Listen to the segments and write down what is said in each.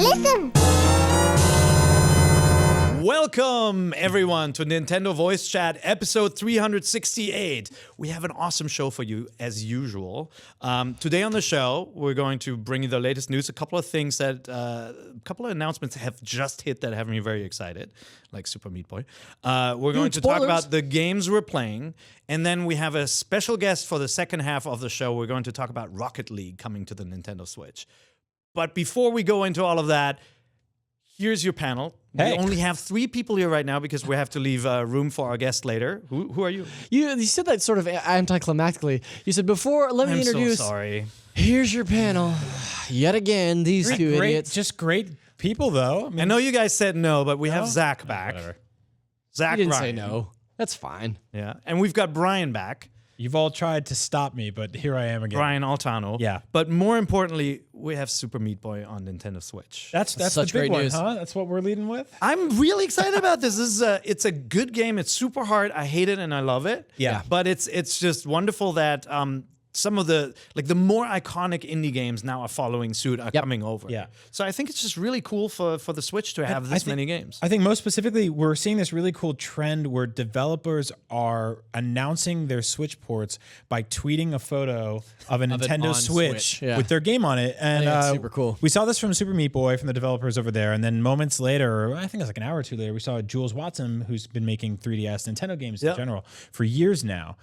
Listen! Welcome, everyone, to Nintendo Voice Chat, episode 368. We have an awesome show for you, as usual. Today on the show, we're going to bring you the latest news. A couple of announcements have just hit that have me very excited, like Super Meat Boy. We're going to talk about the games we're playing, and then we have a special guest for the second half of the show. We're going to talk about Rocket League coming to the Nintendo Switch. But before we go into all of that, here's your panel. Hey. We only have 3 people here right now because we have to leave room for our guest later. Who are you? You said that sort of anticlimactically. You said before, let me introduce. I'm so sorry. Here's your panel. Yet again, these two idiots. Just great people, though. I know you guys said no, but we have Zach back. Whatever. Zach You didn't Ryan. say no. That's fine. Yeah, and we've got Brian back. You've all tried to stop me, but here I am again. Brian Altano. Yeah. But more importantly, we have Super Meat Boy on Nintendo Switch. That's such the big great one, news. huh? That's what we're leading with? I'm really excited about this. It's a good game. It's super hard. I hate it and I love it. Yeah. But it's just wonderful that some of the more iconic indie games now are following suit, are coming over. Yeah. So I think it's just really cool for the Switch to have this many games. I think most specifically, we're seeing this really cool trend where developers are announcing their Switch ports by tweeting a photo of a Nintendo on Switch Switch, yeah. with their game on it. And think that's super cool. We saw this from Super Meat Boy, from the developers over there. And then moments later, or I think it was like an hour or two later, we saw Jules Watson, who's been making 3DS Nintendo games in general for years now,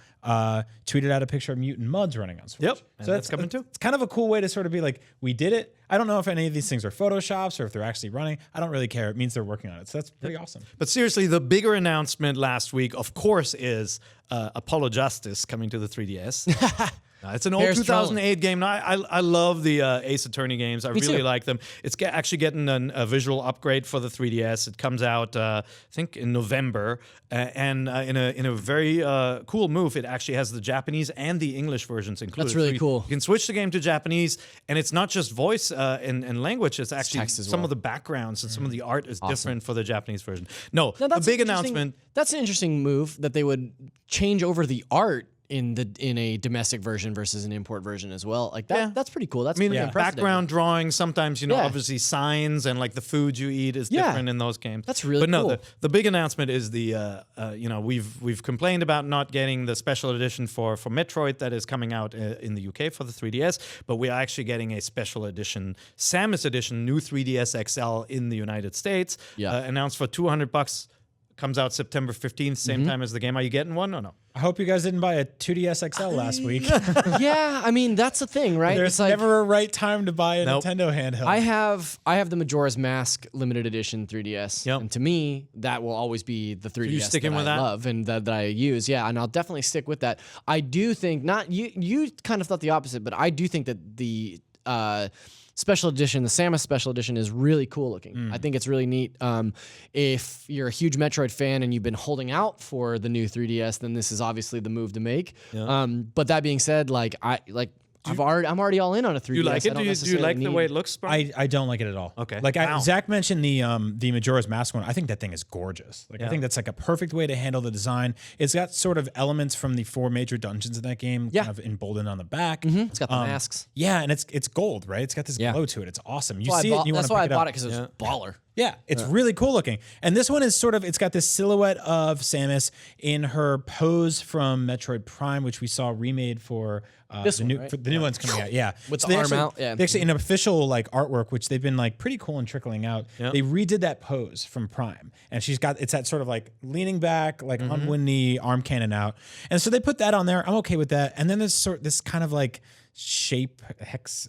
tweeted out a picture of Mutant Mudds running on Switch. Yep. So that's coming too. It's kind of a cool way to sort of be like, we did it. I don't know if any of these things are Photoshops or if they're actually running. I don't really care. It means they're working on it. So that's pretty awesome. But seriously, the bigger announcement last week, of course, is Apollo Justice coming to the 3DS. It's an old 2008 game. Now, I love the Ace Attorney games. I really like them. It's actually getting a visual upgrade for the 3DS. It comes out, I think, in November. And in a very cool move, it actually has the Japanese and the English versions included. That's really cool. You can switch the game to Japanese, and it's not just voice and language. It's actually text as some well. of the backgrounds and some of the art is different for the Japanese version. No, Now, the big announcement. That's an interesting move that they would change over the art in a domestic version versus an import version as well. Like that. Yeah. That's pretty cool. That's I mean, pretty unprecedented. background drawing, sometimes, Yeah. obviously signs and like the food you eat is different in those games. That's really But no, cool. the big announcement is we've complained about not getting the special edition for Metroid that is coming out in the UK for the 3DS, but we are actually getting a special edition, Samus Edition, new 3DS XL in the United States, announced for $200. Comes out September 15th, same time as the game. Are you getting one or no? I hope you guys didn't buy a 2DS XL last week. Yeah, I mean that's the thing, right? There's It's like, never a right time to buy a Nintendo handheld. I have the Majora's Mask limited edition 3DS, Yep. and to me that will always be the 3DS sticking that with I that? love and that I use. Yeah, and I'll definitely stick with that. I do think not you kind of thought the opposite, but I do think that the special edition, the Samus special edition, is really cool looking. I think it's really neat. If you're a huge Metroid fan and you've been holding out for the new 3DS, then this is obviously the move to make. But that being said, I'm already all in on a 3DS. Do you like it? I don't Do you necessarily like the need- way it looks, Brian? I don't like it at all. Okay. Like Wow. Zach mentioned the Majora's Mask one. I think that thing is gorgeous. Like I think that's like a perfect way to handle the design. It's got sort of elements from the 4 major dungeons in that game, kind of emboldened on the back. It's got the masks. Yeah, and it's gold, right? It's got this glow to it. It's awesome. You see it, and you want That's to why I pick it bought up. it because it was baller. Yeah, it's really cool looking. And this one is sort of, it's got this silhouette of Samus in her pose from Metroid Prime, which we saw remade for This the one, new right? for the new ones coming out. Yeah. With the they arm actually, out, yeah. They actually, in official like artwork, which they've been like pretty cool and trickling out, they redid that pose from Prime. And it's that sort of like leaning back, like on one knee, arm cannon out. And so they put that on there. I'm okay with that. And then there's this kind of like shape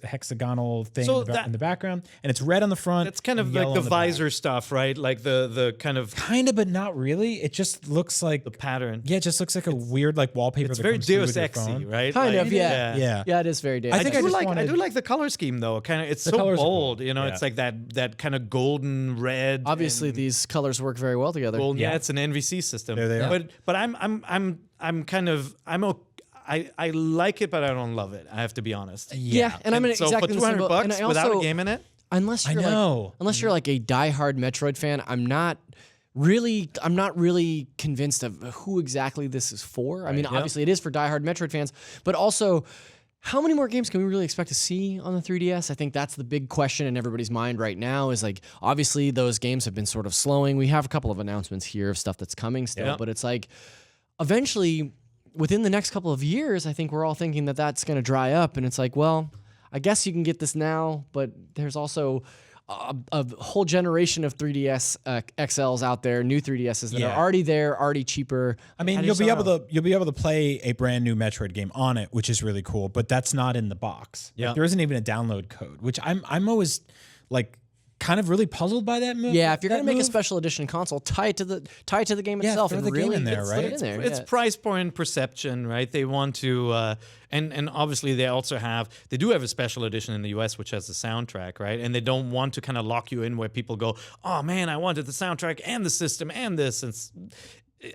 hexagonal thing So in the background, and it's red on the front. It's kind of and like yellow the on the back. visor stuff, right? Like the kind of But not really. It just looks like the pattern. it just looks like a weird like wallpaper. It's that very comes through Deus with your Ex-y, phone. right? Kind Like, of, yeah. Yeah. Yeah, it is very Deus. I think I I do just like wanted- the color scheme though. Kind of, it's so colors are bold. cool. You know, Yeah. it's like that kind of golden red. Obviously, these colors work very well together. golden. Yeah, Yeah. it's an NVC system. There they are. But I like it, but I don't love it. I have to be honest. Yeah, and I'm in so exactly for the same $200 boat. And I without also- a game in it. Unless you're know. unless you're like a diehard Metroid fan, I'm not really convinced of who exactly this is for. I mean, obviously it is for diehard Metroid fans, but also How many more games can we really expect to see on the 3DS? I think that's the big question in everybody's mind right now is like, obviously those games have been sort of slowing. We have a couple of announcements here of stuff that's coming still, but it's like eventually within the next couple of years, I think we're all thinking that that's going to dry up. And it's like, well, I guess you can get this now, but there's also a whole generation of 3DS XLs out there, new 3DSs that are already there, already cheaper. I mean, you'll be able to play a brand new Metroid game on it, which is really cool. But that's not in the box. Yeah, there isn't even a download code, which I'm always like kind of really puzzled by that move. Yeah, if you're gonna make a special edition console, tie it to the game itself, throw and the really game in there, right? It's price point perception, right? They want to, and obviously they do have a special edition in the US which has the soundtrack, right? And they don't want to kind of lock you in where people go, oh man, I wanted the soundtrack and the system and this. And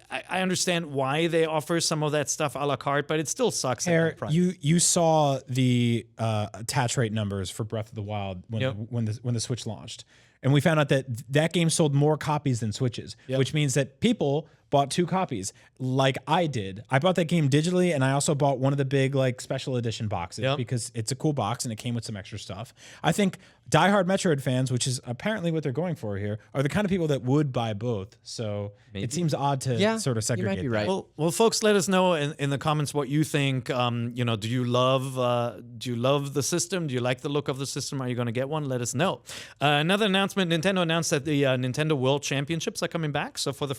I understand why they offer some of that stuff a la carte, but it still sucks. At that price. You saw the attach rate numbers for Breath of the Wild when the Switch launched, and we found out that game sold more copies than Switches, which means that people bought 2 copies, like I did. I bought that game digitally, and I also bought one of the big like special edition boxes because it's a cool box and it came with some extra stuff. I think diehard Metroid fans, which is apparently what they're going for here, are the kind of people that would buy both. So it seems odd to sort of segregate. You might be right. Well, folks, let us know in the comments what you think. Do you love the system? Do you like the look of the system? Are you going to get one? Let us know. Another announcement: Nintendo announced that the Nintendo World Championships are coming back. So for the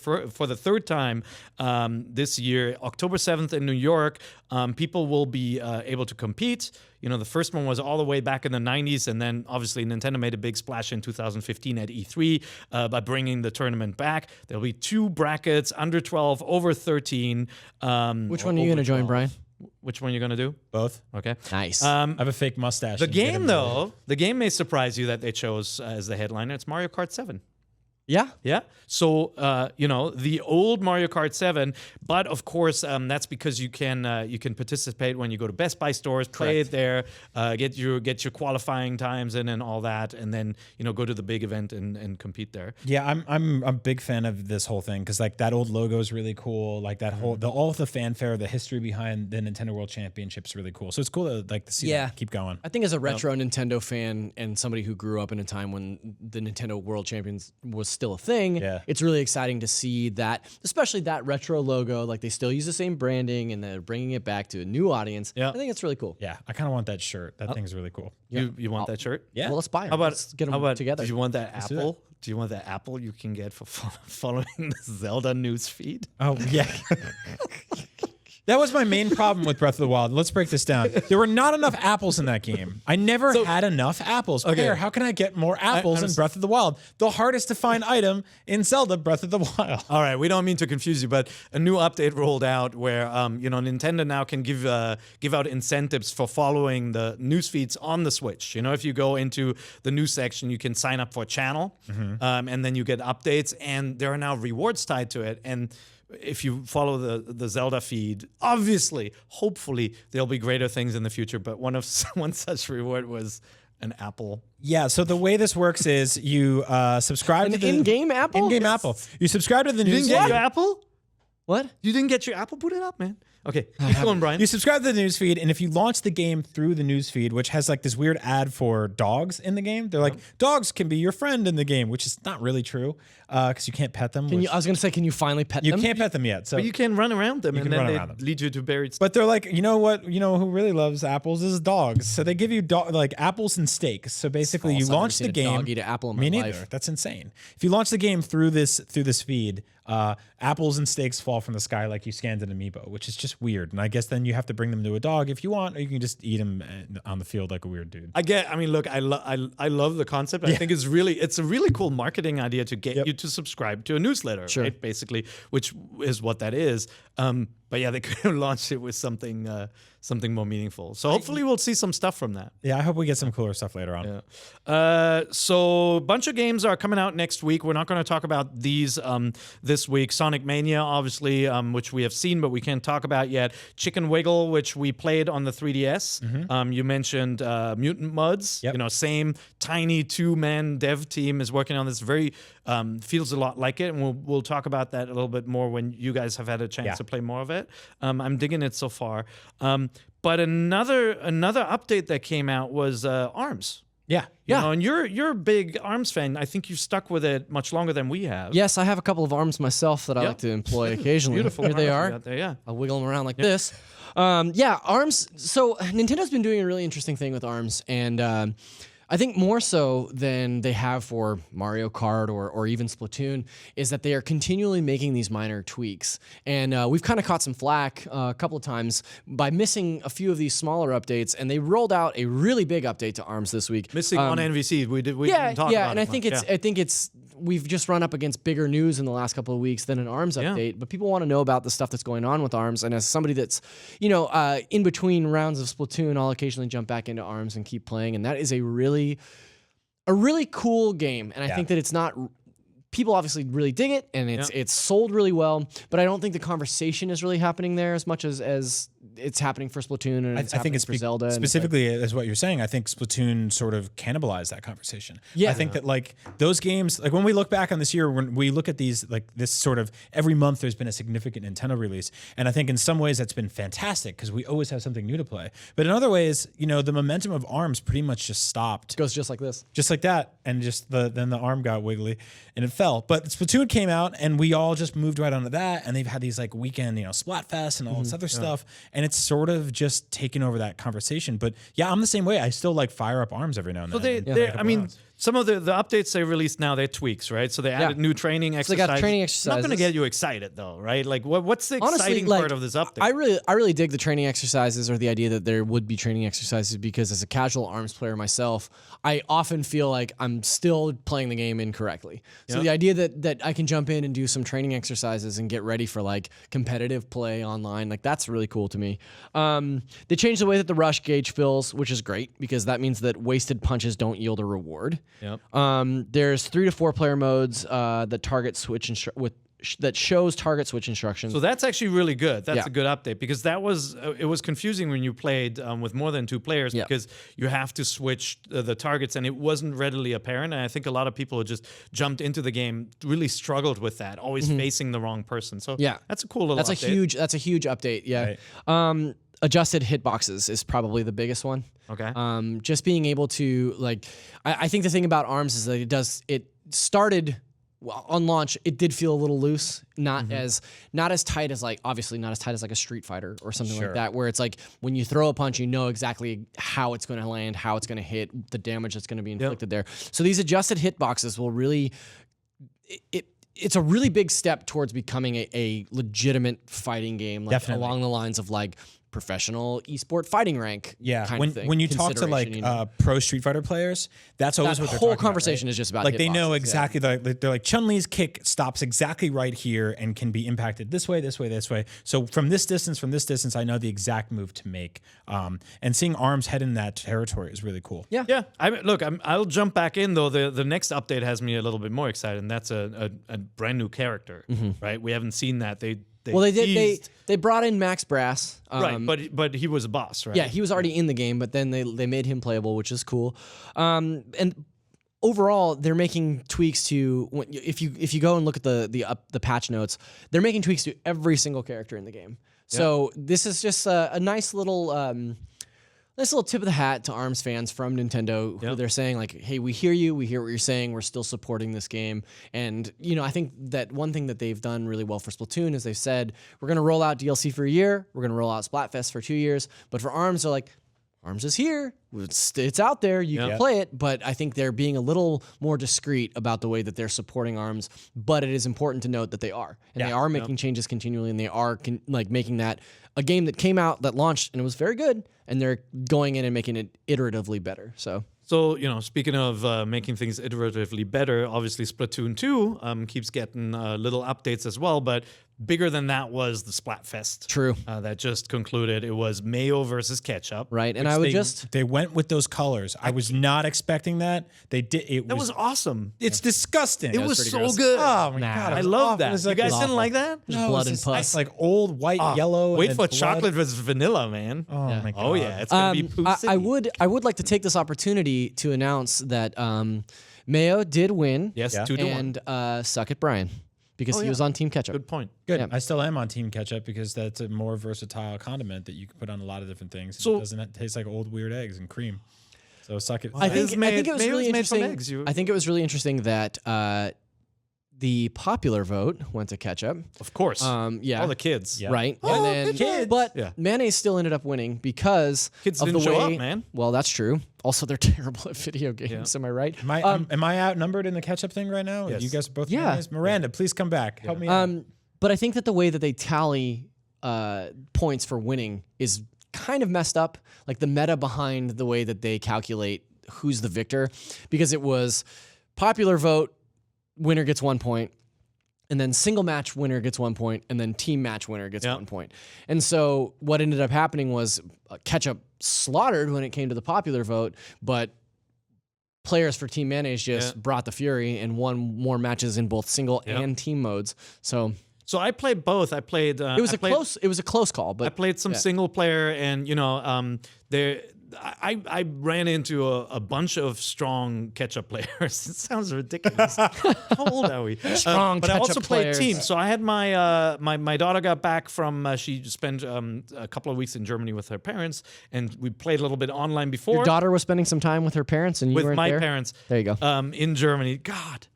third time this year, October 7th in New York, people will be able to compete. The first one was all the way back in the 90s, and then obviously Nintendo made a big splash in 2015 at E3 by bringing the tournament back. There'll be 2 brackets, under 12, over 13. Which one are you going to join, Brian? Which one are you going to do? Both. Okay. Nice. I have a fake mustache. The game may surprise you that they chose as the headliner. It's Mario Kart 7. Yeah. Yeah. So, the old Mario Kart 7, but of course, that's because you can participate when you go to Best Buy stores, play it there, get your qualifying times in and all that, and then, go to the big event and compete there. Yeah, I'm a big fan of this whole thing because like that old logo is really cool. Like that whole all the fanfare, the history behind the Nintendo World Championship is really cool. So it's cool to see that keep going. I think as a retro Nintendo fan and somebody who grew up in a time when the Nintendo World Champions was still a thing, it's really exciting to see that, especially that retro logo. Like they still use the same branding and they're bringing it back to a new audience. I think it's really cool. Yeah, I kind of want that shirt. That thing's really cool. You want that shirt? Yeah. Well, let's buy them. Let's get them together. Do you want that apple? Do you want that apple you can get for following the Zelda news feed? Oh yeah. That was my main problem with Breath of the Wild. Let's break this down. There were not enough apples in that game. I never had enough apples. Okay, how can I get more apples in Breath of the Wild? The hardest to find item in Zelda Breath of the Wild. All right, we don't mean to confuse you, but a new update rolled out where Nintendo now can give out incentives for following the news feeds on the Switch. If you go into the news section, you can sign up for a channel, and then you get updates, and there are now rewards tied to it. And if you follow the Zelda feed, obviously, hopefully, there'll be greater things in the future. But one such reward was an apple. Yeah, so the way this works is you subscribe to the in-game apple? In-game apple. You subscribe to the news. You didn't get your apple? What? You didn't get your apple? Put it up, man. Okay, keep going, Brian. You subscribe to the newsfeed, and if you launch the game through the newsfeed, which has like this weird ad for dogs in the game, they're like, dogs can be your friend in the game, which is not really true because you can't pet them. I was going to say, can you finally pet them? You can't pet them yet. So but you can run around them, and then they lead you to buried stuff. But they're like, you know what? You know who really loves apples is dogs. So they give you like apples and steaks. So basically, you launch the game. Dog eat an apple in Me my neither. life. That's insane. If you launch the game through this feed, apples and steaks fall from the sky like you scanned an amiibo, which is just weird. And I guess then you have to bring them to a dog if you want, or you can just eat them on the field like a weird dude. Look, I love the concept. I think it's a really cool marketing idea to get you to subscribe to a newsletter, right? Basically, which is what that is. But yeah, they could have launched it with something more meaningful. So hopefully we'll see some stuff from that. Yeah, I hope we get some cooler stuff later on. Yeah. So a bunch of games are coming out next week. We're not going to talk about these this week. Sonic Mania, obviously, which we have seen, but we can't talk about yet. Chicken Wiggle, which we played on the 3DS. You mentioned Mutant Muds. Yep. Same tiny 2-man dev team is working on this. Very feels a lot like it, and we'll talk about that a little bit more when you guys have had a chance to play more of it. yet. I'm digging it so far. But another update that came out was ARMS. Yeah. You know, and you're a big ARMS fan. I think you've stuck with it much longer than we have. Yes, I have a couple of arms myself that I like to employ occasionally. Beautiful. Here they arms are. you got there, yeah. I'll wiggle them around like this. ARMS. So Nintendo's been doing a really interesting thing with ARMS, and I think more so than they have for Mario Kart or even Splatoon is that they are continually making these minor tweaks. And we've kind of caught some flack a couple of times by missing a few of these smaller updates, and they rolled out a really big update to ARMS this week. Missing on NVC. We didn't talk about and it I think it's we've just run up against bigger news in the last couple of weeks than an ARMS update, but people want to know about the stuff that's going on with ARMS. And as somebody that's, in between rounds of Splatoon, I'll occasionally jump back into ARMS and keep playing. And that is a really cool game. And I think that it's not. People obviously really dig it, and it's sold really well, but I don't think the conversation is really happening there as much as it's happening for Splatoon and I think it's for Zelda. Specifically, as what you're saying, I think Splatoon sort of cannibalized that conversation. Yeah. I think that like those games, like when we look back on this year, when we look at these, like this sort of every month there's been a significant Nintendo release, and I think in some ways that's been fantastic because we always have something new to play. But in other ways, the momentum of ARMS pretty much just stopped. It goes just like this. Just like that, and just then the arm got wiggly and it fell. But Splatoon came out, and we all just moved right onto that, and they've had these like weekend, Splatfest and all this other stuff, and it's sort of just taken over that conversation. But yeah, I'm the same way. I still like fire up ARMS every now and then. So some of the updates they released now, they're tweaks, right? So they added new training exercises. So they got training It's exercises. not going to get you excited though, right? Like what's the exciting part of this update? I really dig the training exercises, or the idea that there would be training exercises, because as a casual ARMS player myself, I often feel like I'm still playing the game incorrectly. So the idea that I can jump in and do some training exercises and get ready for like competitive play online, like that's really cool to me. They changed the way that the rush gauge fills, which is great because that means that wasted punches don't yield a reward. Yep. There's 3 to 4 player modes that that shows target switch instructions. So that's actually really good. That's a good update, because it was confusing when you played with more than 2 players because you have to switch the targets, and it wasn't readily apparent. And I think a lot of people who just jumped into the game really struggled with that, always facing the wrong person. So that's a cool little update. That's a huge update. Yeah. Right. Adjusted hitboxes is probably the biggest one. Okay. Just being able to I think the thing about ARMS is that it started. Well, on launch, it did feel a little loose, not as tight as obviously not as tight as like a Street Fighter or something like that, where it's like when you throw a punch, you know exactly how it's going to land, how it's going to hit, the damage that's going to be inflicted there. So these adjusted hitboxes will really, it's a really big step towards becoming a legitimate fighting game, along the lines of professional esport fighting rank. Kind of thing. When you talk to pro Street Fighter players, that's always what they're talking about. The whole conversation is just about they know exactly. They're like, Chun-Li's kick stops exactly right here and can be impacted this way, this way, this way. So from this distance, I know the exact move to make. And seeing ARMS head in that territory is really cool. Yeah. I'll jump back in though. The next update has me a little bit more excited, and that's a brand new character. Right? We haven't seen that. They brought in Max Brass, right? But he was a boss, right? Yeah, he was already in the game, but then they made him playable, which is cool. And overall, they're making tweaks to if you go and look at the patch notes, they're making tweaks to every single character in the game. So this is just a nice little tip of the hat to ARMS fans from Nintendo, who they're saying hey, we hear you, we hear what you're saying, we're still supporting this game. And, I think that one thing that they've done really well for Splatoon is they've said, we're going to roll out DLC for a year, we're going to roll out Splatfest for 2 years, but for ARMS, they're like, ARMS is here, it's out there, you can play it, but I think they're being a little more discreet about the way that they're supporting ARMS, but it is important to note that they are. And they are making changes continually, and they are making that a game that came out, that launched, and it was very good, and they're going in and making it iteratively better. So speaking of making things iteratively better, obviously Splatoon 2 keeps getting little updates as well, but bigger than that was the Splatfest. True. That just concluded. It was mayo versus ketchup. Right, and they went with those colors. I was not expecting that. They did. That was awesome. It's disgusting. It was so gross. good. Oh my god, I love that. You guys didn't like that? There's blood and pus. It's like old white, yellow. Wait and for blood. chocolate versus vanilla, man. Oh my god. Oh yeah, it's gonna be poo city. I would like to take this opportunity to announce that Mayo did win. Yes, 2-1. And suck it, Brian. because he was on Team Ketchup. Good point. Good. Yeah. I still am on Team Ketchup because that's a more versatile condiment that you can put on a lot of different things. So it doesn't taste like old weird eggs and cream. So suck it. I think it was really made from interesting. eggs. I think it was really interesting that the popular vote went to Ketchup. Of course. Yeah. All the kids. Yeah. Right. Oh, and then, kids. But mayonnaise still ended up winning because Kids of didn't the show way. up, man. Well, that's true. Also, they're terrible at video games. Am I right? Am I outnumbered in the ketchup thing right now? Yes. You guys are both Yeah. mayonnaise? Miranda, please come back. Help me out. But I think that the way that they tally points for winning is kind of messed up. Like the meta behind the way that they calculate who's the victor, because it was popular vote, winner gets 1 point, and then single match winner gets 1 point, and then team match winner gets 1 point. And so what ended up happening was Ketchup slaughtered when it came to the popular vote, but players for Team Mayonnaise just brought the fury and won more matches in both single and team modes. So I played both. I played. it was a close call, but I played some single player, and I ran into a bunch of strong Ketchup players. It sounds ridiculous. How old are we? Strong but I also Ketchup played players. teams. So I had my daughter got back from she spent a couple of weeks in Germany with her parents, and we played a little bit online before. your daughter was spending some time with her parents, and you with weren't my there? parents. There you go. In Germany. God,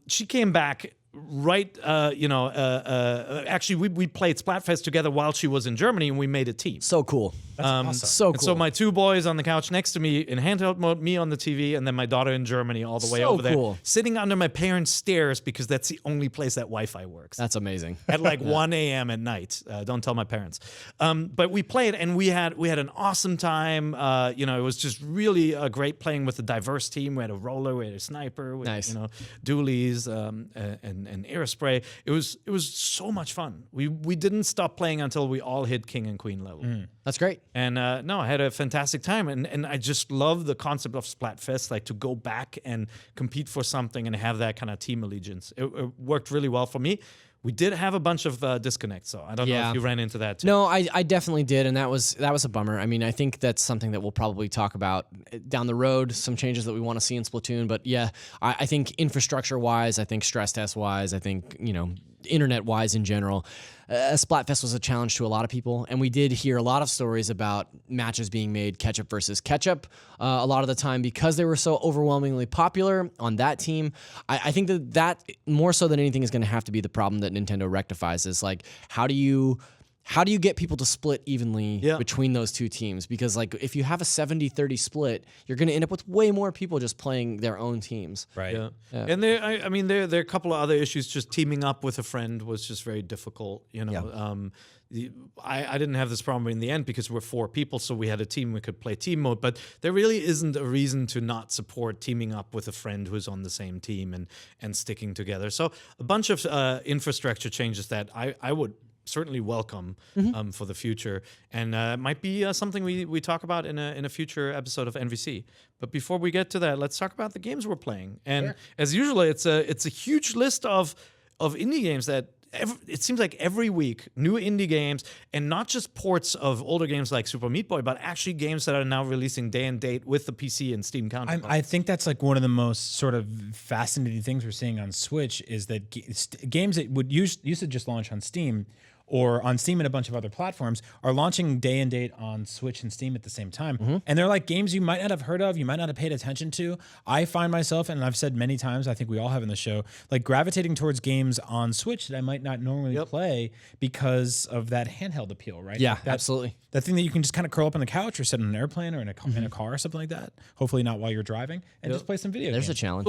she came back. Right, actually, we played Splatfest together while she was in Germany, and we made a team. So cool. That's awesome. So cool. And so my two boys on the couch next to me in handheld mode, me on the TV, and then my daughter in Germany all the way over cool. there, sitting under my parents' stairs because that's the only place that Wi-Fi works. That's amazing. At like 1 a.m. at night. Don't tell my parents. But we played, and we had an awesome time. It was just really great playing with a diverse team. We had a roller, we had a sniper, we had, dualies, and aerospray. It was so much fun. We didn't stop playing until we all hit King and Queen level. That's great. And I had a fantastic time, and I just love the concept of Splatfest, like to go back and compete for something and have that kind of team allegiance. It worked really well for me. We did have a bunch of disconnects, so I don't know if you ran into that too. No, I definitely did, and that was a bummer. I mean, I think that's something that we'll probably talk about down the road, some changes that we want to see in Splatoon. But yeah, I think infrastructure-wise, I think stress test-wise, I think, internet-wise in general, Splatfest was a challenge to a lot of people, and we did hear a lot of stories about matches being made Ketchup versus Ketchup a lot of the time because they were so overwhelmingly popular on that team. I think that more so than anything is going to have to be the problem that Nintendo rectifies is like, how do you get people to split evenly between those two teams? Because like if you have a 70-30 split, you're going to end up with way more people just playing their own teams. Right. Yeah. And there are a couple of other issues. Just teaming up with a friend was just very difficult. I didn't have this problem in the end because we're 4 people, so we had a team we could play team mode. But there really isn't a reason to not support teaming up with a friend who's on the same team and sticking together. So a bunch of infrastructure changes that I would certainly welcome for the future, and it might be something we talk about in a future episode of NVC. But before we get to that, let's talk about the games we're playing. And as usual, it's a huge list of indie games that it seems like every week new indie games, and not just ports of older games like Super Meat Boy, but actually games that are now releasing day and date with the PC and Steam counterpart. I think that's like one of the most sort of fascinating things we're seeing on Switch is that games that would used to just launch on Steam or on Steam and a bunch of other platforms are launching day and date on Switch and Steam at the same time. And they're like games you might not have heard of, you might not have paid attention to. I find myself, and I've said many times, I think we all have in the show, like gravitating towards games on Switch that I might not normally play because of that handheld appeal, right? Yeah, like absolutely. That thing that you can just kind of curl up on the couch or sit on an airplane or in a car or something like that. Hopefully not while you're driving, and just play some video There's games. a challenge.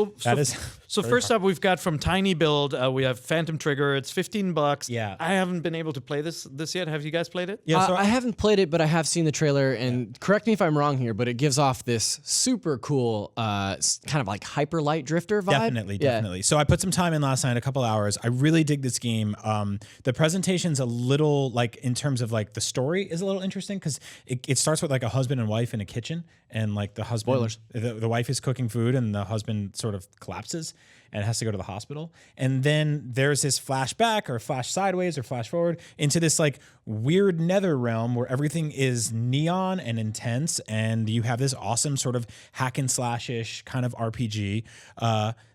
So first up, we've got from Tiny Build, we have Phantom Trigger. It's $15. Yeah. I haven't been able to play this yet. Have you guys played it? Yeah, so I haven't played it, but I have seen the trailer, and correct me if I'm wrong here, but it gives off this super cool kind of like hyper light drifter vibe. Definitely. So I put some time in last night, a couple hours. I really dig this game. The presentation's a little like in terms of like the story is a little interesting. interesting because it starts with like a husband and wife in a kitchen, and like the husband, Spoilers. the wife is cooking food, and the husband sort of collapses and has to go to the hospital. And then there's this flashback or flash sideways or flash forward into this like weird nether realm where everything is neon and intense, and you have this awesome sort of hack and slash-ish kind of RPG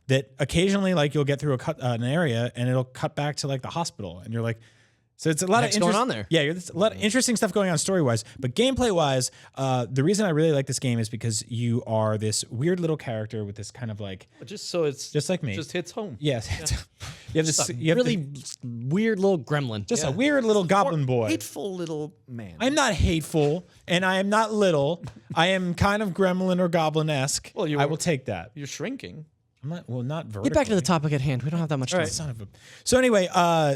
that occasionally like you'll get through an area and it'll cut back to like the hospital, and you're like, so it's a lot of going on there. Yeah, there's a lot of interesting stuff going on story-wise. But gameplay-wise, the reason I really like this game is because you are this weird little character with this kind of like... Just so it's... Just like me. Just hits home. Yes. You have this... You have Really weird little gremlin. just a weird little goblin boy. Hateful little man. I'm not hateful, and I am not little. I am kind of gremlin or goblin-esque. Well, I will take that. You're shrinking. I'm not, well, not vertically. Get back to the topic at hand. We don't have that much time. Son of a... So anyway,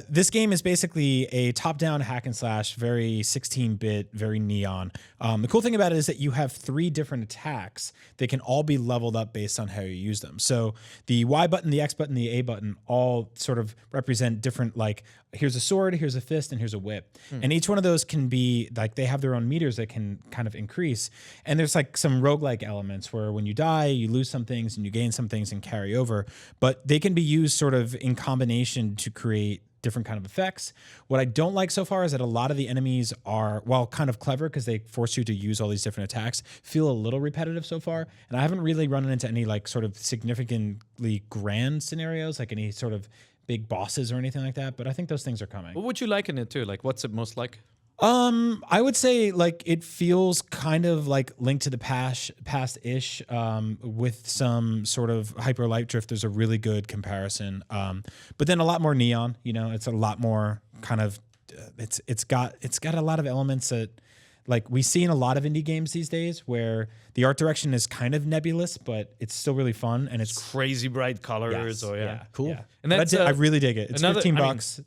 this game is basically a top-down hack and slash, very 16-bit, very neon. The cool thing about it is that you have 3 different attacks that can all be leveled up based on how you use them. So the Y button, the X button, the A button all sort of represent different, like, here's a sword, here's a fist, and here's a whip. And each one of those can be, like, they have their own meters that can kind of increase. And there's, like, some roguelike elements where when you die, you lose some things and you gain some things and carry over. But they can be used sort of in combination to create different kind of effects. What I don't like so far is that a lot of the enemies are, while kind of clever because they force you to use all these different attacks, feel a little repetitive so far. And I haven't really run into any, like, sort of significantly grand scenarios, like any sort of big bosses or anything like that, but I think those things are coming. What would you like in it too? Like, what's it most like? I would say like it feels kind of like Link to the Past-ish, with some sort of hyper light drift. There's a really good comparison, but then a lot more neon. You know, it's a lot more kind of. It's got a lot of elements that, like, we see in a lot of indie games these days, where the art direction is kind of nebulous, but it's still really fun, and it's Crazy bright colors. Yes, Cool. Yeah. And But that's I really dig it. It's $15.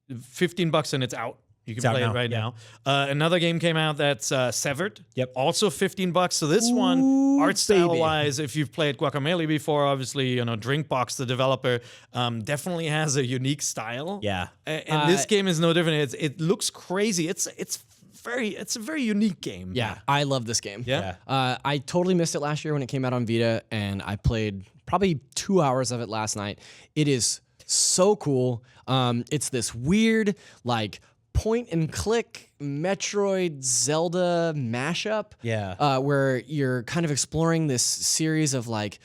$15 and it's out. You can play out it right now. now. Another game came out that's Severed. Yep. Also $15. So this one, art style wise, if you've played Guacamelee before, obviously, you know, Drinkbox, the developer, definitely has a unique style. Yeah. And this game is no different. It looks crazy. It's a very unique game. Yeah, I love this game. Yeah. I totally missed it last year when it came out on Vita, and I played probably 2 hours of it last night. It is so cool. It's this weird, like, point and click Metroid Zelda mashup. Yeah. Where you're kind of exploring this series of like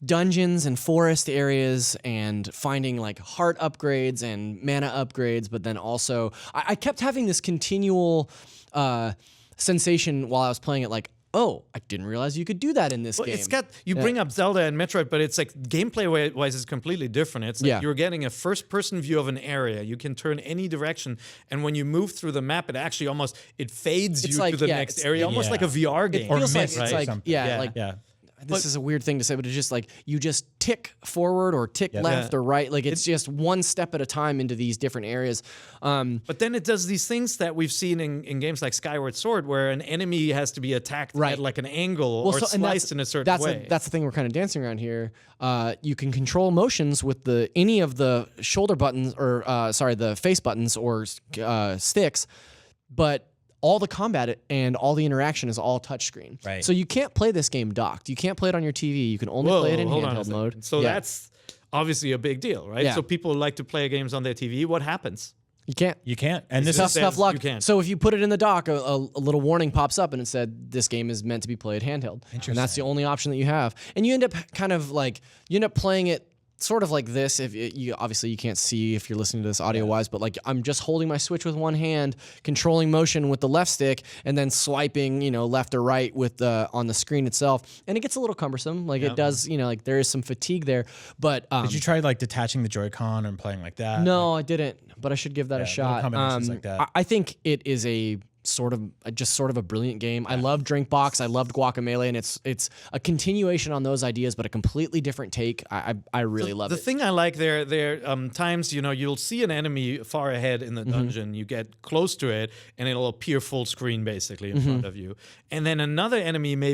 dungeons and forest areas and finding like heart upgrades and mana upgrades, but then also I kept having this continual sensation while I was playing it, like, oh, I didn't realize you could do that in this game. It's got, you bring up Zelda and Metroid, but it's like gameplay wise is completely different. It's like you're getting a first person view of an area. You can turn any direction, and when you move through the map, it actually almost, it fades It's you like, to the yeah, next it's- area, almost like a VR game. It feels like Myst it's or like something. yeah. This is a weird thing to say, but it's just like you just tick forward or tick left or right. Like it's just one step at a time into these different areas. But then it does these things that we've seen in games like Skyward Sword, where an enemy has to be attacked at like an angle or sliced in a certain way. That's the thing we're kind of dancing around here. You can control motions with any of the shoulder buttons or the face buttons or sticks, but all the combat and all the interaction is all touchscreen. Right. So you can't play this game docked. You can't play it on your TV. You can only play it in handheld mode. So that's obviously a big deal, right? Yeah. So people like to play games on their TV. What happens? You can't. You can't. And this Tough says luck. you can't. So if you put it in the dock, a little warning pops up and it said this game is meant to be played handheld. And that's the only option that you have. And you end up playing it sort of like this. If you obviously you can't see if you're listening to this audio wise, but like I'm just holding my Switch with one hand, controlling motion with the left stick, and then swiping, left or right with on the screen itself. And it gets a little cumbersome. Like it does, like there is some fatigue there. But did you try like detaching the Joy-Con and playing like that? No, I didn't. But I should give that a shot. Combinations like that. I think it is a sort of a brilliant game. I love Drinkbox. I loved Guacamelee, and it's a continuation on those ideas, but a completely different take. I really love it. The thing I like there times you'll see an enemy far ahead in the dungeon. You get close to it, and it'll appear full screen basically in front of you. And then another enemy may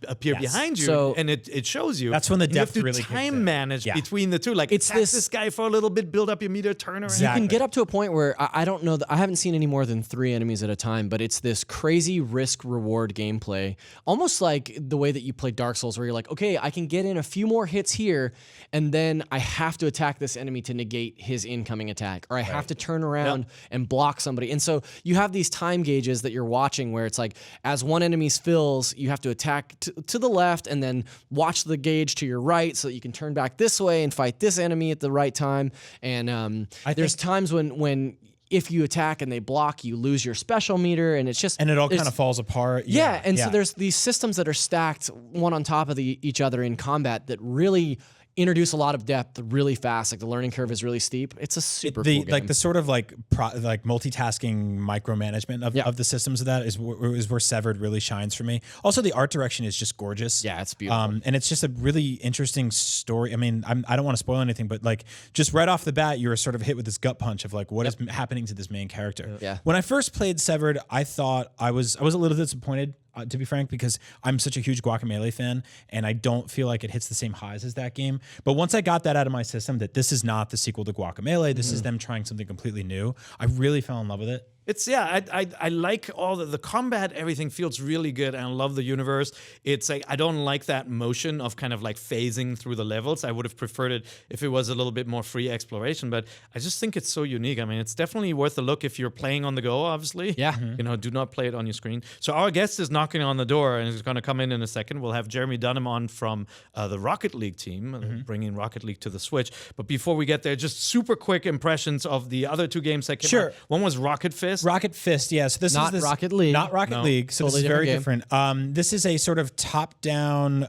appear behind you, So- and it shows you. That's when the And you have depth to really kicks time in. manage between the two. Like It's attack this- this guy for a little bit, build up your meter, turn around. You can get up to a point where I don't know. I haven't seen any more than 3 enemies at a time, but it's this crazy risk reward gameplay, almost like the way that you play Dark Souls, where you're like, okay, I can get in a few more hits here, and then I have to attack this enemy to negate his incoming attack, or I have to turn around and block somebody. And so you have these time gauges that you're watching where it's like, as one enemy's fills, you have to attack to the left and then watch the gauge to your right so that you can turn back this way and fight this enemy at the right time. And there's times when if you attack and they block, you lose your special meter, and it's just... And it all kind of falls apart. So there's these systems that are stacked one on top of each other in combat that really introduce a lot of depth really fast. Like the learning curve is really steep. It's a super cool game. Like the sort of like multitasking micromanagement of the systems of that is where Severed really shines for me. Also, the art direction is just gorgeous. Yeah, it's beautiful. And it's just a really interesting story. I mean, I don't want to spoil anything, but like just right off the bat, you're sort of hit with this gut punch of like what is happening to this main character. Yeah. When I first played Severed, I thought I was a little disappointed. To be frank, because I'm such a huge Guacamelee fan, and I don't feel like it hits the same highs as that game. But once I got that out of my system, that this is not the sequel to Guacamelee, this is them trying something completely new, I really fell in love with it. It's I like all the combat. Everything feels really good, and I love the universe. It's like I don't like that motion of kind of like phasing through the levels. I would have preferred it if it was a little bit more free exploration. But I just think it's so unique. I mean, it's definitely worth a look if you're playing on the go. Obviously, you know, do not play it on your screen. So our guest is knocking on the door, and he's going to come in a second. We'll have Jeremy Dunham on from the Rocket League team, bringing Rocket League to the Switch. But before we get there, just super quick impressions of the other two games that came out. One was Rocket Fist. Rocket Fist, yeah. So this Not is Rocket League. Not Rocket League. So Totally this is very different different. This is a sort of top-down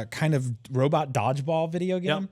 kind of robot dodgeball video game.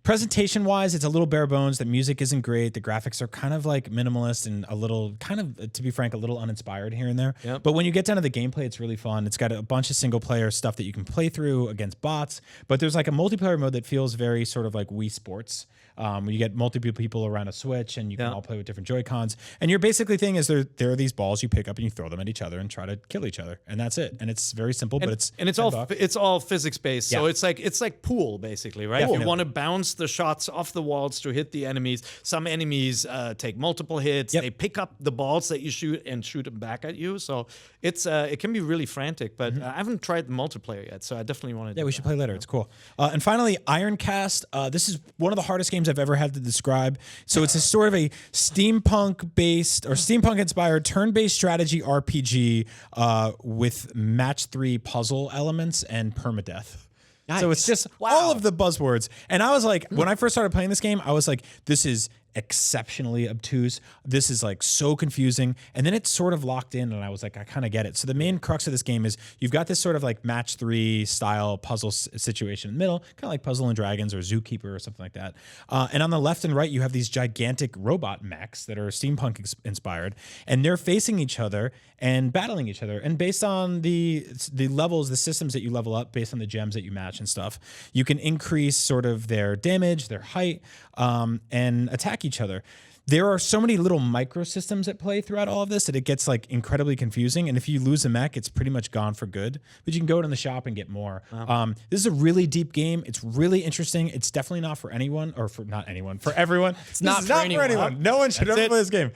Presentation-wise, it's a little bare bones. The music isn't great. The graphics are kind of like minimalist and a little, kind of, to be frank, a little uninspired here and there. But when you get down to the gameplay, it's really fun. It's got a bunch of single-player stuff that you can play through against bots. But there's like a multiplayer mode that feels very sort of like Wii Sports. Where you get multiple people around a Switch and you can all play with different Joy-Cons. And your basically thing is there are these balls you pick up and you throw them at each other and try to kill each other. And that's it. And it's very simple, but it's all physics-based. So it's like pool, basically, right? You want to bounce the shots off the walls to hit the enemies. Some enemies take multiple hits. They pick up the balls that you shoot and shoot them back at you. So it can be really frantic, but I haven't tried the multiplayer yet, so I definitely want to do we should play later. It's cool. And finally, Ironcast. This is one of the hardest games I've ever had to describe. So it's a sort of a steampunk-based or steampunk-inspired turn-based strategy RPG with match 3 puzzle elements and permadeath. Nice. So it's just all of the buzzwords. And I was like, when I first started playing this game, I was like, this is exceptionally obtuse. This is like so confusing. And then it sort of locked in and I was like, I kind of get it. So the main crux of this game is you've got this sort of like match 3 style puzzle situation in the middle, kind of like Puzzle and Dragons or Zookeeper or something like that. And on the left and right, you have these gigantic robot mechs that are steampunk inspired, and they're facing each other and battling each other. And based on the levels, the systems that you level up based on the gems that you match and stuff, you can increase sort of their damage, their height, and attack each other. There are so many little microsystems at play throughout all of this that it gets like incredibly confusing. And if you lose a mech, it's pretty much gone for good. But you can go in the shop and get more. This is a really deep game. It's really interesting. It's definitely not for anyone, or for not anyone, for everyone. It's not for anyone. No one should ever play this game.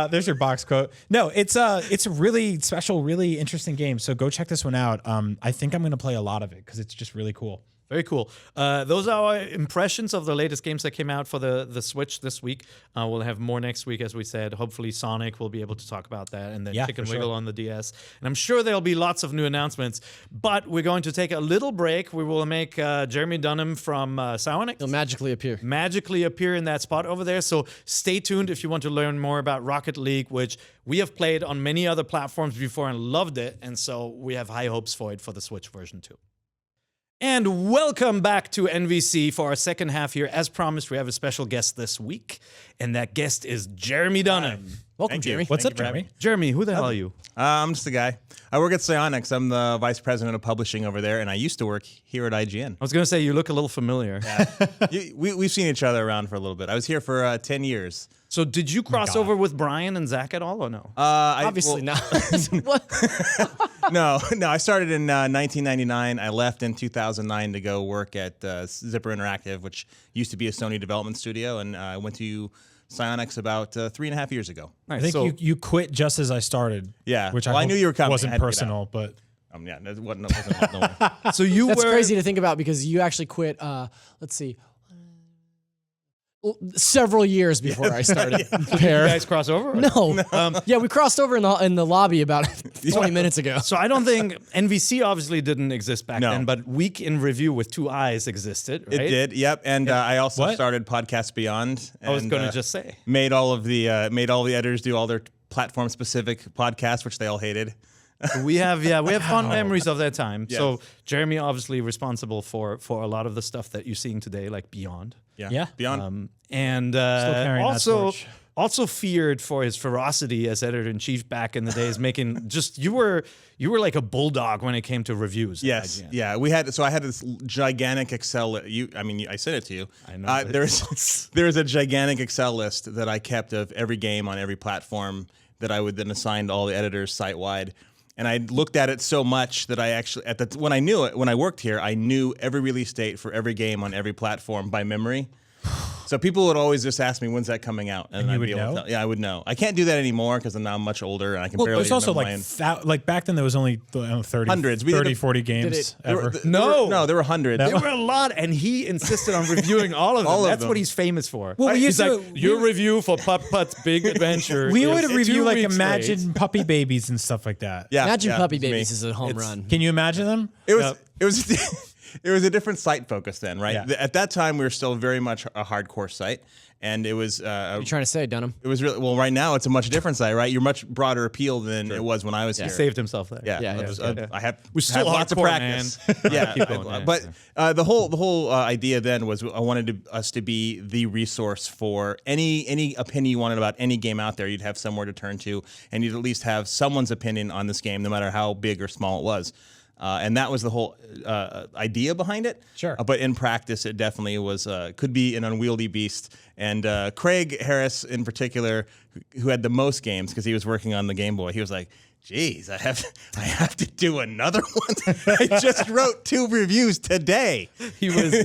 There's your box quote. No, it's a really special, really interesting game. So go check this one out. I think I'm going to play a lot of it because it's just really cool. Very cool. Those are our impressions of the latest games that came out for the Switch this week. We'll have more next week, as we said. Hopefully Sonic, we'll be able to talk about that, and then Chicken Wiggle on the DS. And I'm sure there'll be lots of new announcements. But we're going to take a little break. We will make Jeremy Dunham from Psionics. He'll magically appear in that spot over there. So stay tuned if you want to learn more about Rocket League, which we have played on many other platforms before and loved it. And so we have high hopes for it for the Switch version too. And welcome back to NVC for our second half here. As promised, we have a special guest this week, and that guest is Jeremy Dunham. Welcome, Jeremy. What's up, Jeremy? Jeremy, who the hell are you? I'm just a guy. I work at Psionics. I'm the vice president of publishing over there, and I used to work here at IGN. I was going to say, you look a little familiar. We've seen each other around for a little bit. I was here for 10 years. So did you cross over with Brian and Zach at all, or no? Obviously not. No. I started in 1999. I left in 2009 to go work at Zipper Interactive, which used to be a Sony development studio, and I went to Psyonix about 3.5 years ago. I think you quit just as I started. Yeah. Which I knew you were coming. I wasn't had to get personal, out. but Yeah, it wasn't no. So you That's were crazy to think about because you actually quit. Let's see, several years before I started. you guys cross over? No, yeah, we crossed over in the lobby about 20 minutes ago. So I don't think NVC obviously didn't exist back No. then, but Week in Review with 2 eyes existed, right? It did, yep. And I also What? started Podcast Beyond. I was and, going to just say. made all the editors do all their platform specific podcasts, which they all hated. We have fond memories of that time. Yes. So Jeremy obviously responsible for a lot of the stuff that you're seeing today, like Beyond. Yeah. Beyond. And carrying that torch. also feared for his ferocity as editor-in-chief back in the days, making just you were like a bulldog when it came to reviews. at Yes, IGN. yeah. I had this gigantic Excel. I sent it to you. I know. There's a gigantic Excel list that I kept of every game on every platform that I would then assign to all the editors site-wide. And I looked at it so much that I actually, when I worked here, I knew every release date for every game on every platform by memory. So people would always just ask me, when's that coming out? And you would know? Yeah, I would know. I can't do that anymore because I'm now much older and I can barely there's also remember like back then there was only 30, Hundreds. We did 30, a- 40 games ever. there were hundreds. There were a lot, and he insisted on reviewing all of them. All of That's them. what he's famous for. Well, we he's used like, to- your review for Putt Putt's Big Adventure. We is would 2 review like weeks Imagine late. puppy babies and stuff like that. Yeah, Imagine yeah, Puppy it was me. Babies is a home run. Can you imagine them? It was it was a different site focus then, right? Yeah. At that time, we were still very much a hardcore site, and it was What are you trying to say, Dunham? it was really well. Right now, it's a much different site, right? You're much broader appeal than it was when I was here. He saved himself there. Yeah, Yeah, it was, yeah. I have We're still had lots of hardcore, practice. Yeah, Keep going, yeah, but the whole idea then was I wanted us to be the resource for any opinion you wanted about any game out there. You'd have somewhere to turn to, and you'd at least have someone's opinion on this game, no matter how big or small it was. And that was the whole idea behind it. Sure. But in practice, it definitely was could be an unwieldy beast. And Craig Harris, in particular, who had the most games because he was working on the Game Boy, he was like, "Geez, I have to do another one. I just wrote 2 reviews today." He was.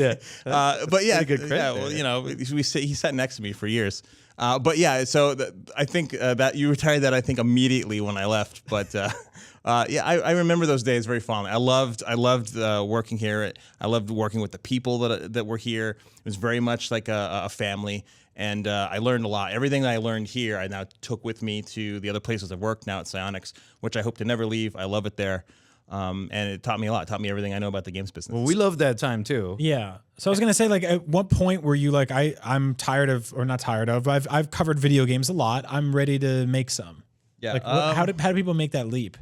But yeah, pretty good credit yeah, there. well, you know, he sat next to me for years. But yeah, so I think that you retired that I think immediately when I left. But yeah, I remember those days very fondly. I loved working here. I loved working with the people that were here. It was very much like a family, and I learned a lot. Everything that I learned here, I now took with me to the other places I've worked now at Psyonix, which I hope to never leave. I love it there. And it taught me a lot. It taught me everything I know about the games business. Well, we loved that time too. Yeah. So I was gonna say, like, at what point were you like, I'm tired of, or not tired of? I've covered video games a lot. I'm ready to make some. Yeah. Like, how do people make that leap?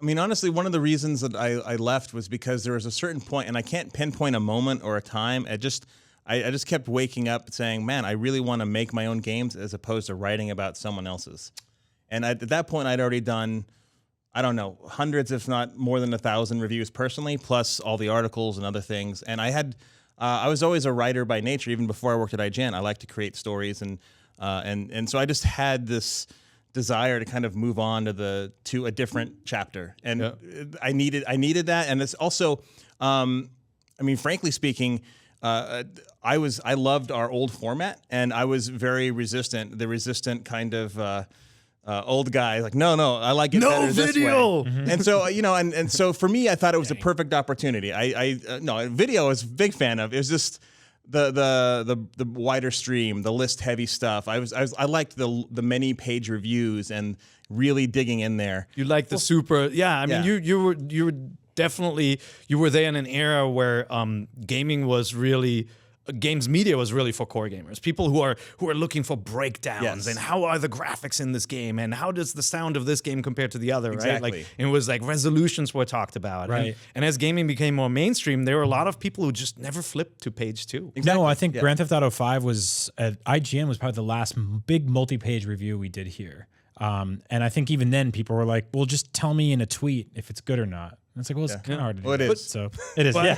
I mean, honestly, one of the reasons that I left was because there was a certain point, and I can't pinpoint a moment or a time. I just kept waking up saying, man, I really want to make my own games as opposed to writing about someone else's. And at that point, I'd already done, I don't know, hundreds, if not more than 1,000 reviews personally, plus all the articles and other things. And I was always a writer by nature, even before I worked at IGN. I like to create stories, and so I just had this desire to kind of move on to a different chapter, and I needed that. And it's also, I mean, frankly speaking, I loved our old format, and I was very resistant. The resistant kind of old guy, like, no, I like it better this way. And so, and so for me, I thought it was a perfect opportunity. No, video I was a big fan of. It was just the wider stream, the list heavy stuff. I liked the many page reviews and really digging in there. You like the super, yeah. I mean, Yeah. you were definitely, you were there in an era where gaming was really, games media was really for core gamers, people who are looking for breakdowns. Yes. And how are the graphics in this game, and how does the sound of this game compare to the other, Exactly. right? Like, it was like resolutions were talked about, Right. And as gaming became more mainstream, there were a lot of people who just never flipped to page 2. No, I think Grand Theft Auto 5 was at IGN was probably the last big multi-page review we did here. And I think even then people were like, well, just tell me in a tweet if it's good or not. And it's like, well, it's kind of hard to do. Well, it that. is. So it is. Yeah.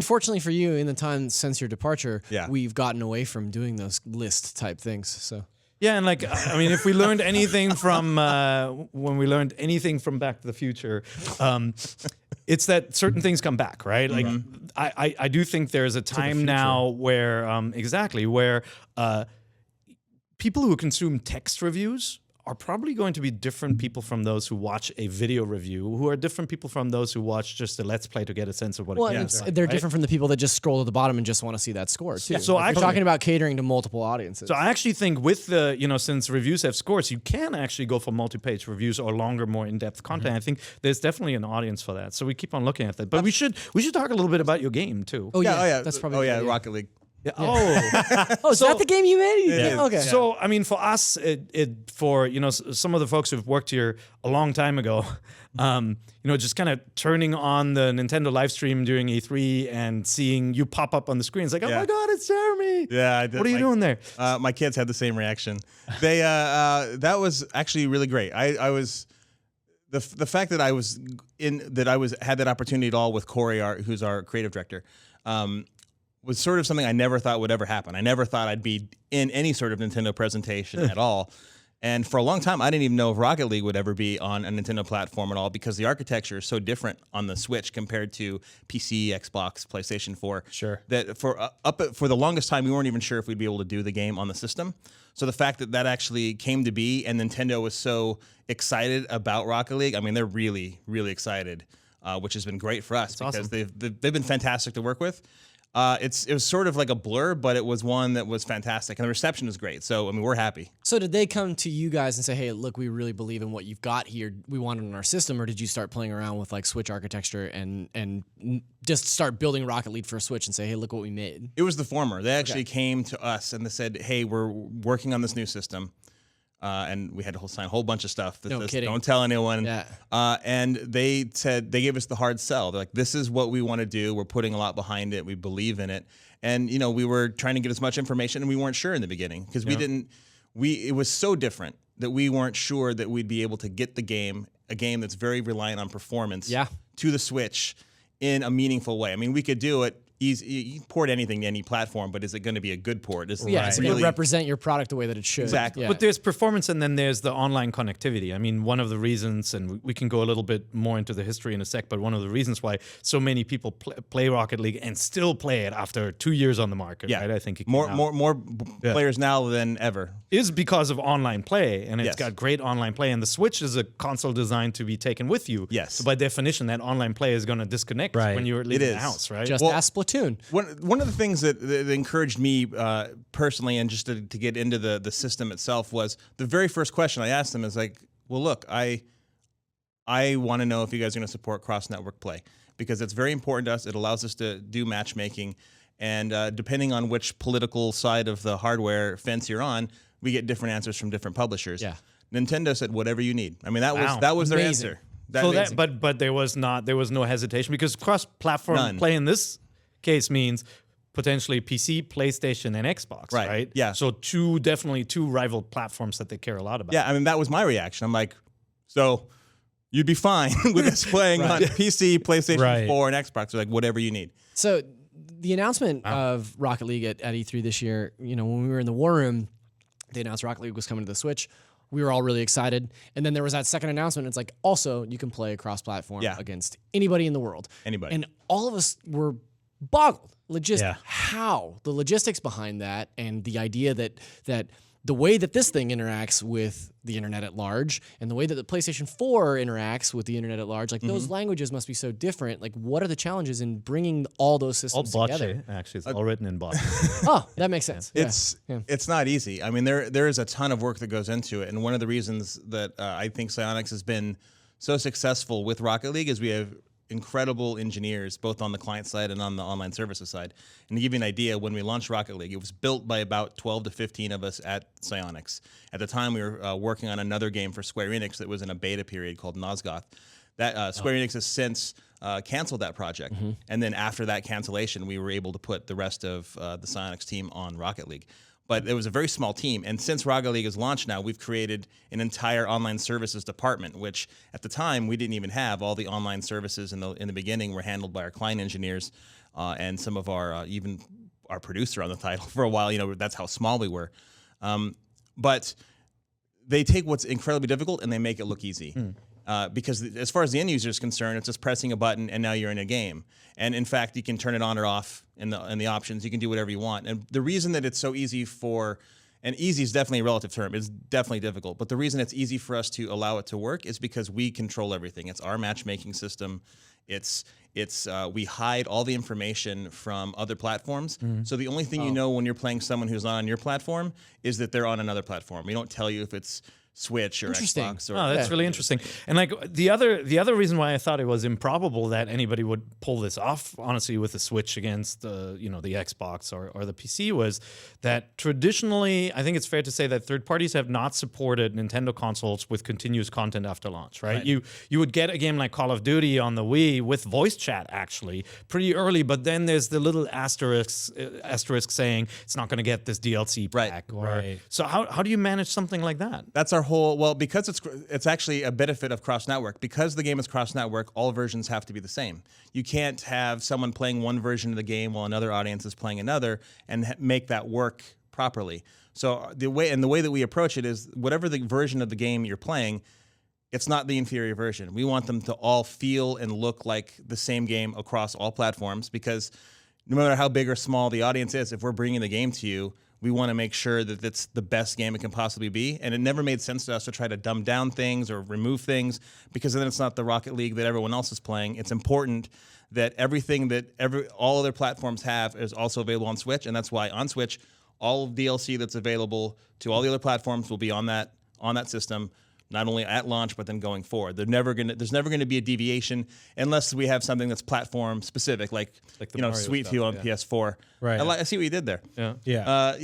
Fortunately for you, in the time since your departure, Yeah. we've gotten away from doing those list type things. So Yeah, and like, I mean, if we learned anything from when we learned anything from Back to the Future, it's that certain things come back, right? Like, I do think there's a time now where people who consume text reviews are probably going to be different people from those who watch a video review, who are different people from those who watch just a Let's Play to get a sense of what Well, it and is. they're different from the people that just scroll to the bottom and just want to see that score too. So Like, actually- you're talking about catering to multiple audiences. So I actually think with the, since reviews have scores, you can actually go for multi-page reviews or longer, more in-depth content. I think there's definitely an audience for that. So we keep on looking at that. But we should talk a little bit about your game too. oh yeah, That's probably. probably Rocket League. Yeah. Oh, is that the game you made? Yeah. Okay. So, I mean, for us, for some of the folks who've worked here a long time ago, just kind of turning on the Nintendo live stream during E3 and seeing you pop up on the screen, it's like, oh my God, it's Jeremy. Yeah, I did. What are you doing there? My kids had the same reaction. They that was actually really great. I was the fact that I had that opportunity at all with Corey, who's our creative director. Was sort of something I never thought would ever happen. I never thought I'd be in any sort of Nintendo presentation at all. And for a long time, I didn't even know if Rocket League would ever be on a Nintendo platform at all because the architecture is so different on the Switch compared to PC, Xbox, PlayStation 4. Sure. That for the longest time, we weren't even sure if we'd be able to do the game on the system. So the fact that actually came to be and Nintendo was so excited about Rocket League, I mean, they're really, really excited, which has been great for us because awesome. they've been fantastic to work with. It was sort of like a blur, but it was one that was fantastic, and the reception was great. So, I mean, we're happy. So did they come to you guys and say, hey, look, we really believe in what you've got here. We want it in our system. Or did you start playing around with like Switch architecture and just start building Rocket League for a Switch and say, hey, look what we made? It was the former. They actually came to us and they said, hey, we're working on this new system. And we had to sign a whole bunch of stuff that says, kidding. don't tell anyone. Yeah. And they said, they gave us the hard sell. They're like, this is what we want to do. We're putting a lot behind it. We believe in it. And, we were trying to get as much information and we weren't sure in the beginning because it was so different that we weren't sure that we'd be able to get a game that's very reliant on performance to the Switch in a meaningful way. I mean, we could do it. You port anything to any platform, but is it going to be a good port? It's going to represent your product the way that it should. Exactly. Yeah. But there's performance and then there's the online connectivity. I mean, one of the reasons, and we can go a little bit more into the history in a sec, but one of the reasons why so many people play Rocket League and still play it after 2 years on the market, right? I think it more players now than ever. Is because of online play, and it's got great online play. And the Switch is a console designed to be taken with you. Yes. So by definition, that online play is going to disconnect when you're leaving the house, right? Just ask Splatoon. One of the things that encouraged me personally, and just to get into the system itself, was the very first question I asked them is like, well, look, I want to know if you guys are going to support cross-network play because it's very important to us. It allows us to do matchmaking, and depending on which political side of the hardware fence you're on, we get different answers from different publishers. Yeah. Nintendo said whatever you need. I mean, that was their Amazing. answer. But there was no hesitation because cross-platform play in this case means potentially PC, PlayStation, and Xbox, right? Yeah. So definitely two rival platforms that they care a lot about. Yeah, I mean, that was my reaction. I'm like, so you'd be fine with us playing on PC, PlayStation 4, and Xbox. They're like, whatever you need. So the announcement of Rocket League at E3 this year, when we were in the war room, they announced Rocket League was coming to the Switch. We were all really excited. And then there was that second announcement. It's like, also, you can play cross-platform against anybody in the world. Anybody. And all of us were boggled. How? The logistics behind that and the idea that the way that this thing interacts with the internet at large and the way that the PlayStation 4 interacts with the internet at large, like those languages must be so different. Like, what are the challenges in bringing all those systems together? Actually, it's all written in Botch. Oh, that makes sense. It's not easy. I mean, there is a ton of work that goes into it, and one of the reasons that I think Psyonix has been so successful with Rocket League is we have incredible engineers, both on the client side and on the online services side. And to give you an idea, when we launched Rocket League, it was built by about 12 to 15 of us at Psyonix. At the time, we were working on another game for Square Enix that was in a beta period called Nosgoth. That Square Enix has since canceled that project. And then after that cancellation, we were able to put the rest of the Psyonix team on Rocket League. But it was a very small team. And since Rocket League is launched now, we've created an entire online services department, which at the time we didn't even have. All the online services in the beginning were handled by our client engineers and some of our, even our producer on the title for a while. That's how small we were. But they take what's incredibly difficult and they make it look easy. Because as far as the end user is concerned, it's just pressing a button and now you're in a game. And in fact, you can turn it on or off in the options. You can do whatever you want. And the reason that it's so easy for And easy is definitely a relative term. It's definitely difficult. But the reason it's easy for us to allow it to work is because we control everything. It's our matchmaking system. We hide all the information from other platforms. So the only thing you know when you're playing someone who's not on your platform is that they're on another platform. We don't tell you if it's Switch or Xbox. Or that's really interesting. And like the other reason why I thought it was improbable that anybody would pull this off, honestly, with the Switch against the Xbox or the PC was that traditionally, I think it's fair to say that third parties have not supported Nintendo consoles with continuous content after launch, right? You would get a game like Call of Duty on the Wii with voice chat actually pretty early, but then there's the little asterisk saying it's not going to get this DLC pack. Right. So how do you manage something like that? That's our whole, because it's actually a benefit of cross-network. Because the game is cross-network, all versions have to be the same. You can't have someone playing one version of the game while another audience is playing another and make that work properly. So the way that we approach it is whatever the version of the game you're playing, it's not the inferior version. We want them to all feel and look like the same game across all platforms, because no matter how big or small the audience is, if we're bringing the game to you, we want to make sure that it's the best game it can possibly be. And it never made sense to us to try to dumb down things or remove things, because then it's not the Rocket League that everyone else is playing. It's important that everything that all other platforms have is also available on Switch. And that's why on Switch, all DLC that's available to all the other platforms will be on that system, not only at launch, but then going forward. There's never gonna be a deviation unless we have something that's platform specific, like Sweet View on PS4. Right. I see what you did there. Yeah.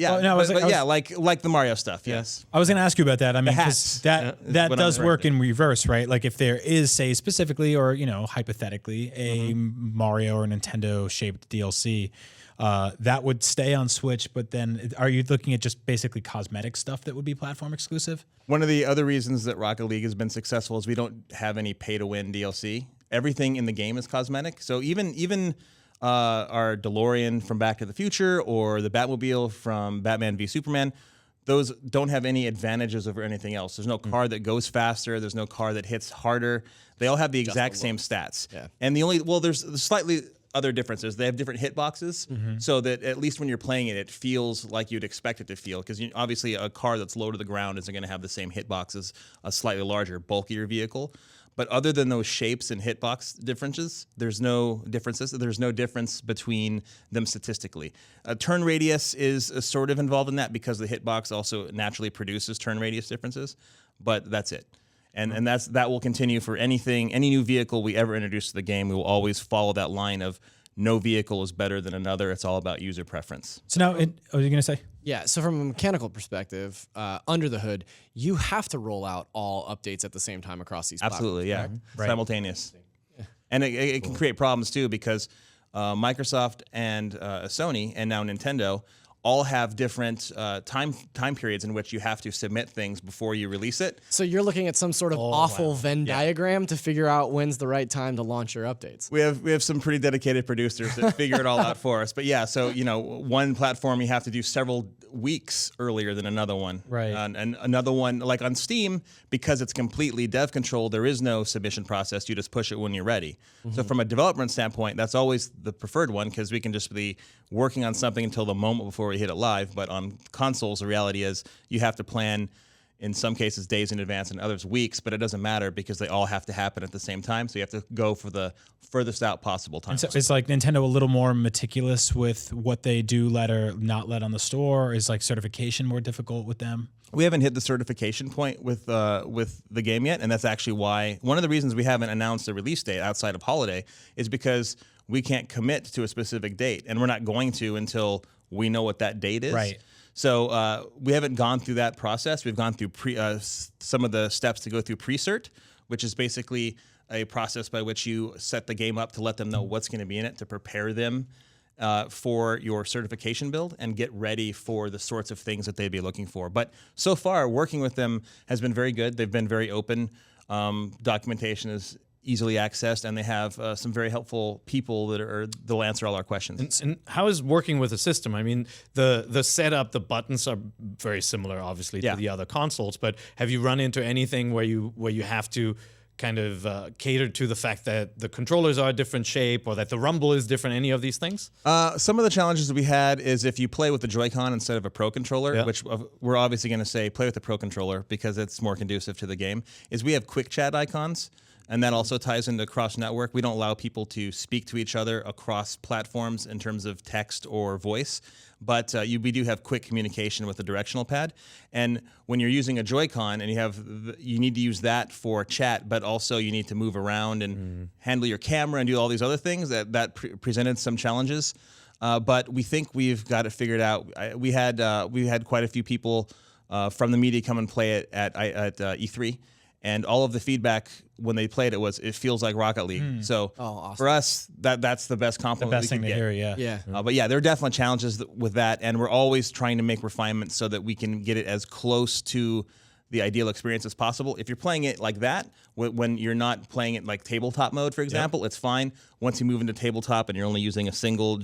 Like the Mario stuff. Yes. I was going to ask you about that. I mean, hats. that does work in reverse, right? Like if there is, say, specifically or hypothetically, a Mario or Nintendo shaped DLC. That would stay on Switch, but then are you looking at just basically cosmetic stuff that would be platform exclusive? One of the other reasons that Rocket League has been successful is we don't have any pay-to-win DLC. Everything in the game is cosmetic. So even our DeLorean from Back to the Future or the Batmobile from Batman v Superman, those don't have any advantages over anything else. There's no car that goes faster. There's no car that hits harder. They all have the exact same stats. Yeah. And there's slightly other differences. They have different hitboxes, so that at least when you're playing it, it feels like you'd expect it to feel. Because obviously, a car that's low to the ground isn't going to have the same hitbox as a slightly larger, bulkier vehicle. But other than those shapes and hitbox differences, there's no differences. There's no difference between them statistically. Turn radius is sort of involved in that because the hitbox also naturally produces turn radius differences. But that's it. And that will continue for any new vehicle we ever introduce to the game. We will always follow that line of no vehicle is better than another. It's all about user preference. So now, what are you going to say? Yeah, so from a mechanical perspective, under the hood, you have to roll out all updates at the same time across these Absolutely, platforms. yeah. Right. Simultaneous. Yeah. And it can create problems too, because Microsoft and Sony and now Nintendo all have different time periods in which you have to submit things before you release it. So you're looking at some sort of awful Venn diagram to figure out when's the right time to launch your updates. We have some pretty dedicated producers that figure it all out for us. But yeah, so one platform you have to do several weeks earlier than another one. Right. And another one, like on Steam, because it's completely dev controlled, there is no submission process. You just push it when you're ready. So from a development standpoint, that's always the preferred one, because we can just be working on something until the moment before we hit it live. But on consoles, the reality is you have to plan, in some cases, days in advance, and others weeks, but it doesn't matter because they all have to happen at the same time. So you have to go for the furthest out possible time. So it's like Nintendo a little more meticulous with what they do let or not let on the store? Is like certification more difficult with them? We haven't hit the certification point with the game yet, and that's actually why one of the reasons we haven't announced a release date outside of holiday is because we can't commit to a specific date, and we're not going to until we know what that date is. Right. So we haven't gone through that process. We've gone through some of the steps to go through pre-cert, which is basically a process by which you set the game up to let them know what's going to be in it, to prepare them for your certification build and get ready for the sorts of things that they'd be looking for. But so far, working with them has been very good. They've been very open. Documentation is easily accessed, and they have some very helpful people they'll answer all our questions. And how is working with the system? I mean, the setup, the buttons are very similar, obviously, to the other consoles. But have you run into anything where you have to kind of cater to the fact that the controllers are a different shape or that the rumble is different? Any of these things? Some of the challenges that we had is if you play with the Joy-Con instead of a Pro controller, which we're obviously going to say play with the Pro controller because it's more conducive to the game, is we have quick chat icons. And that also ties into cross-network. We don't allow people to speak to each other across platforms in terms of text or voice, but we do have quick communication with the directional pad. And when you're using a Joy-Con and you need to use that for chat, but also you need to move around and handle your camera and do all these other things, that presented some challenges. But we think we've got it figured out. We had quite a few people from the media come and play it at E3. And all of the feedback when they played it was, it feels like Rocket League. So awesome. For us, that's the best compliment. The best thing to hear, Yeah. But yeah, there are definitely challenges with that, and we're always trying to make refinements so that we can get it as close to the ideal experience as possible. If you're playing it like that, when you're not playing it like tabletop mode, for example, it's fine. Once you move into tabletop and you're only using a single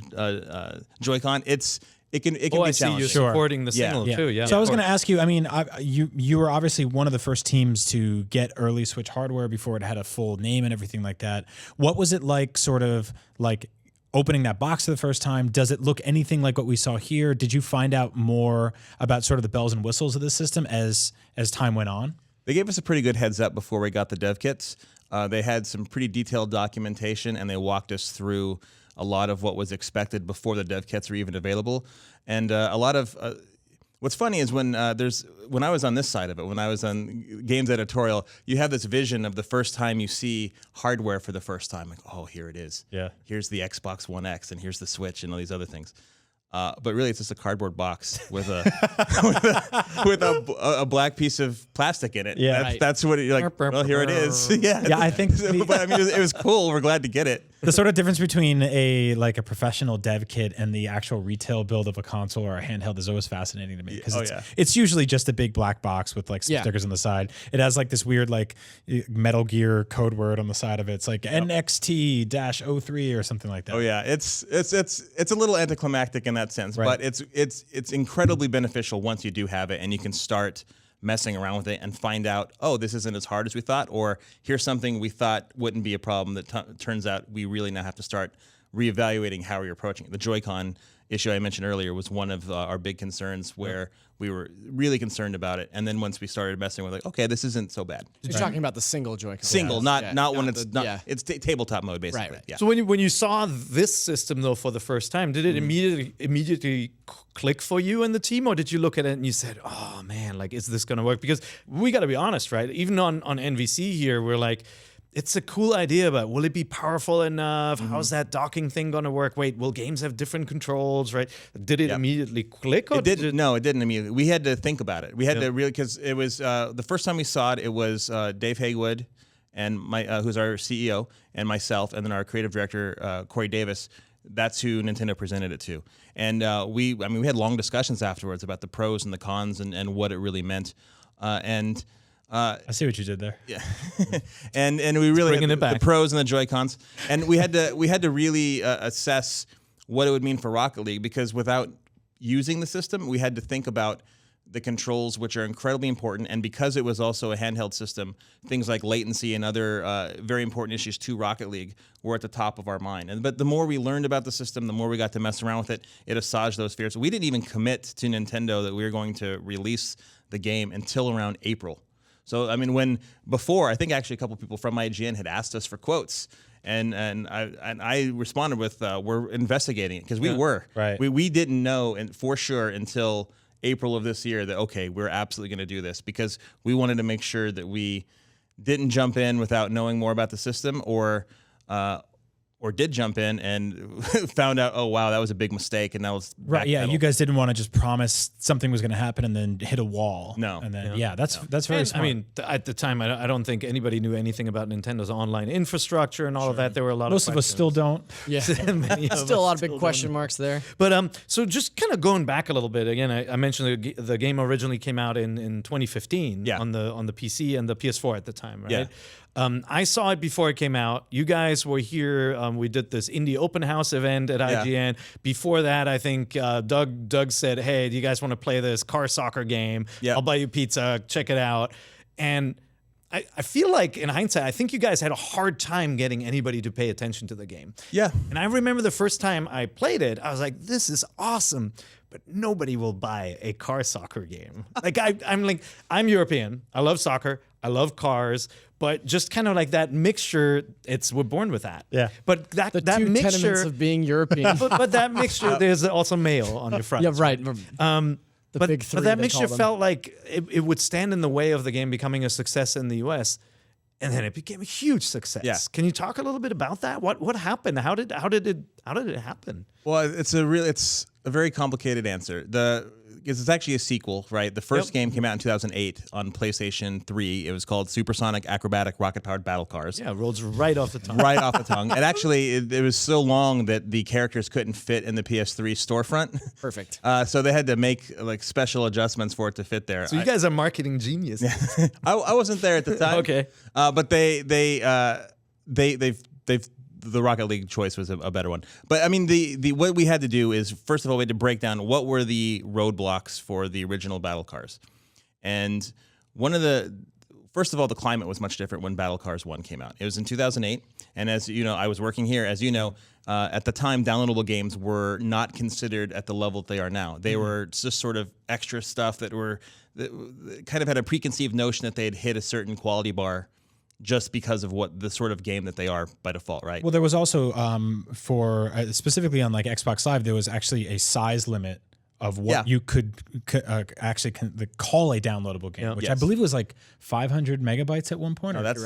Joy-Con, it can be I see challenging. you're supporting the single too. Yeah. So I was going to ask you. I mean, you were obviously one of the first teams to get early Switch hardware before it had a full name and everything like that. What was it like, sort of like opening that box for the first time? Does it look anything like what we saw here? Did you find out more about sort of the bells and whistles of the system as time went on? They gave us a pretty good heads up before we got the dev kits. They had some pretty detailed documentation, and they walked us through a lot of what was expected before the dev kits were even available. And a lot of what's funny is when I was on this side of it, when I was on games editorial, you have this vision of the first time you see hardware for the first time, like, oh, here it is. Yeah. Here's the Xbox One X, and here's the Switch, and all these other things. But really, it's just a cardboard box with a black piece of plastic in it. Yeah, that's what you're like. Well, here it is. Yeah, I think. But I mean, it was cool. We're glad to get it. The sort of difference between a professional dev kit and the actual retail build of a console or a handheld is always fascinating to me because it's usually just a big black box with like some stickers on the side. It has like this weird like Metal Gear code word on the side of it. It's like NXT-03 or something like that. Oh yeah, it's a little anticlimactic in that sense, but it's incredibly beneficial once you do have it and you can start messing around with it and find out, oh, this isn't as hard as we thought, or here's something we thought wouldn't be a problem that turns out we really now have to start reevaluating how we're approaching it. The Joy-Con issue I mentioned earlier was one of our big concerns where we were really concerned about it. And then once we started messing with, like, okay, this isn't so bad. You're talking about the single Joy-Con. Single, not when it's not. It's tabletop mode basically. Right. Yeah. So when you saw this system though for the first time, did it immediately click for you and the team, or did you look at it and you said, "Oh man, like is this gonna work?" Because we got to be honest, right? Even on NVC here, we're like, it's a cool idea, but will it be powerful enough? How's that docking thing going to work? Wait, will games have different controls, right? Did it immediately click? Or it didn't. No, it didn't immediately. We had to think about it. We had to really, because it was the first time we saw it. It was Dave Haywood and who's our CEO, and myself, and then our creative director Corey Davis. That's who Nintendo presented it to, and we had long discussions afterwards about the pros and the cons and what it really meant, and. I see what you did there. Yeah, and we really bringing had it back. the pros and the Joy-Cons, and we had to really assess what it would mean for Rocket League, because without using the system, we had to think about the controls, which are incredibly important, and because it was also a handheld system, things like latency and other very important issues to Rocket League were at the top of our mind. But the more we learned about the system, the more we got to mess around with it. It assuaged those fears. We didn't even commit to Nintendo that we were going to release the game until around April. So, I mean, before, I think actually a couple people from IGN had asked us for quotes, and I responded with, we're investigating it, because we were. Right. We didn't know for sure until April of this year that, okay, we're absolutely going to do this, because we wanted to make sure that we didn't jump in without knowing more about the system, or did jump in and found out, oh, wow, that was a big mistake, and that was right. Yeah, backpedal. you guys didn't want to just promise something was going to happen and then hit a wall. No. And then that's very smart. I mean, at the time, I don't think anybody knew anything about Nintendo's online infrastructure and all of that. There were a lot most of us still don't. Yeah. Still a lot of big question marks there. But so just kind of going back a little bit again, I mentioned the game originally came out in 2015 on the PC and the PS4 at the time, right? Yeah. I saw it before it came out. You guys were here. We did this indie open house event at IGN. Before that, I think Doug said, "Hey, do you guys want to play this car soccer game? Yep. I'll buy you pizza. Check it out." And I feel like in hindsight, I think you guys had a hard time getting anybody to pay attention to the game. Yeah. And I remember the first time I played it, I was like, this is awesome. But nobody will buy a car soccer game. Like I'm European. I love soccer. I love cars. But just kind of like that mixture, we're born with that. Yeah. But that The that two mixture tenements of being European. but that mixture, there's also male on your front. Yeah, right. But big three, that they mixture call them. felt like it would stand in the way of the game becoming a success in the US. And then it became a huge success. Yeah. Can you talk a little bit about that? What happened? How did it happen? Well, it's a very complicated answer. It's actually a sequel, right? The first game came out in 2008 on PlayStation 3. It was called Supersonic Acrobatic Rocket-Powered Battle Cars. Yeah, it rolls right off the tongue. Right off the tongue. And actually, it was so long that the characters couldn't fit in the PS3 storefront. Perfect. So they had to make like special adjustments for it to fit there. So you guys are marketing geniuses. I wasn't there at the time. Okay. But the Rocket League choice was a better one. But I mean, the what we had to do is, first of all, we had to break down what were the roadblocks for the original battle cars. And first of all, the climate was much different when Battle Cars 1 came out. It was in 2008. And as you know, I was working here. As you know, at the time, downloadable games were not considered at the level that they are now. They were just sort of extra stuff that kind of had a preconceived notion that they had hit a certain quality bar just because of what the sort of game that they are by default, right? Well, there was also specifically on like Xbox Live, there was actually a size limit of what you could actually call a downloadable game, which I believe was like 500 megabytes at one point. No, that's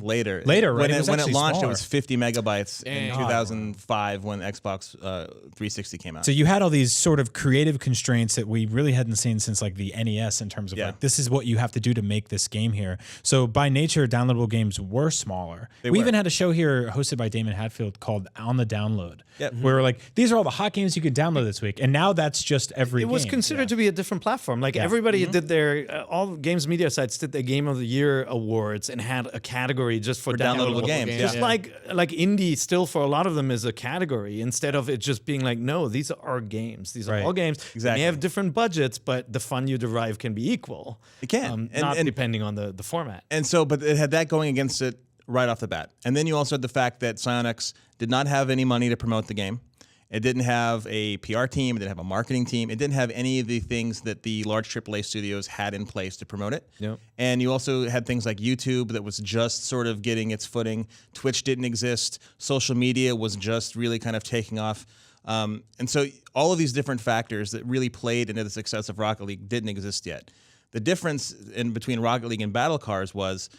later. Later, right? When it launched, smaller. it was 50 megabytes in 2005 when Xbox 360 came out. So you had all these sort of creative constraints that we really hadn't seen since like the NES in terms of like, this is what you have to do to make this game here. So by nature, downloadable games were smaller. We even had a show here hosted by Damon Hatfield called On the Download, where we're like, these are all the hot games you could download this week. And now that's just every game. It was considered to be a different platform. Like everybody did their, all games media sites did their Game of the Year awards and had a category just for downloadable games. Just like indie still for a lot of them is a category instead of it just being like, no, these are our games. These are all games. Exactly. They have different budgets, but the fun you derive can be equal. It can. Not depending on the format. And so, but it had that going against it right off the bat. And then you also had the fact that Psyonix did not have any money to promote the game. It didn't have a PR team. It didn't have a marketing team. It didn't have any of the things that the large AAA studios had in place to promote it. Yep. And you also had things like YouTube that was just sort of getting its footing. Twitch didn't exist. Social media was just really kind of taking off. And so all of these different factors that really played into the success of Rocket League didn't exist yet. The difference in between Rocket League and Battle Cars was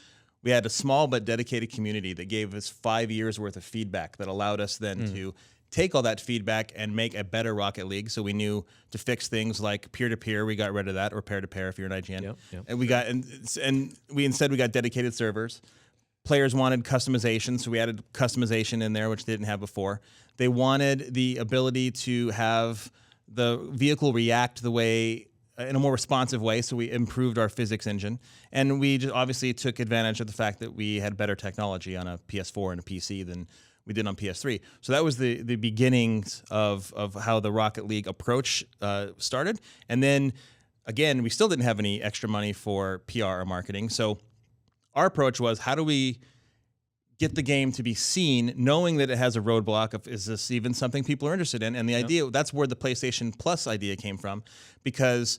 we had a small but dedicated community that gave us 5 years worth of feedback that allowed us then to take all that feedback and make a better Rocket League. So we knew to fix things like peer-to-peer, we got rid of that, or pair-to-pair if you're an IGN. And we got we instead got dedicated servers. Players wanted customization, so we added customization in there, which they didn't have before. They wanted the ability to have the vehicle react the way in a more responsive way, so we improved our physics engine. And we just obviously took advantage of the fact that we had better technology on a PS4 and a PC than we did on PS3. So that was the beginnings of how the Rocket League approach started. And then, again, we still didn't have any extra money for PR or marketing. So our approach was, how do we get the game to be seen, knowing that it has a roadblock of, is this even something people are interested in? And the idea, that's where the PlayStation Plus idea came from, because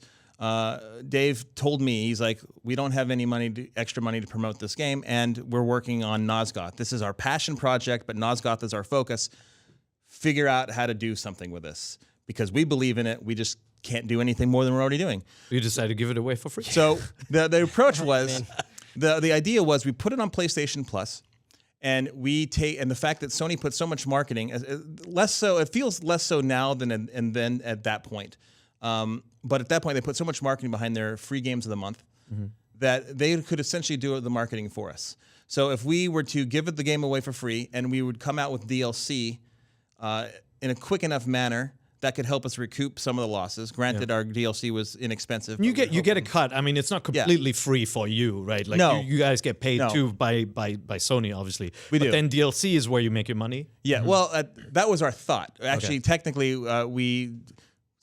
Dave told me, he's like, we don't have any extra money to promote this game, and we're working on Nosgoth. This is our passion project, but Nosgoth is our focus. Figure out how to do something with this, because we believe in it. We just can't do anything more than we're already doing. You decided to give it away for free. So the approach was, the idea was, we put it on PlayStation Plus, and the fact that Sony put so much marketing, less so, it feels less so now than then at that point. But at that point, they put so much marketing behind their free games of the month that they could essentially do the marketing for us. So if we were to give the game away for free, and we would come out with DLC in a quick enough manner, that could help us recoup some of the losses. Granted, our DLC was inexpensive. You get a cut. I mean, it's not completely free for you, right? Like you guys get paid too by Sony, obviously. But then DLC is where you make your money. Yeah. Well, that was our thought. Actually, technically, we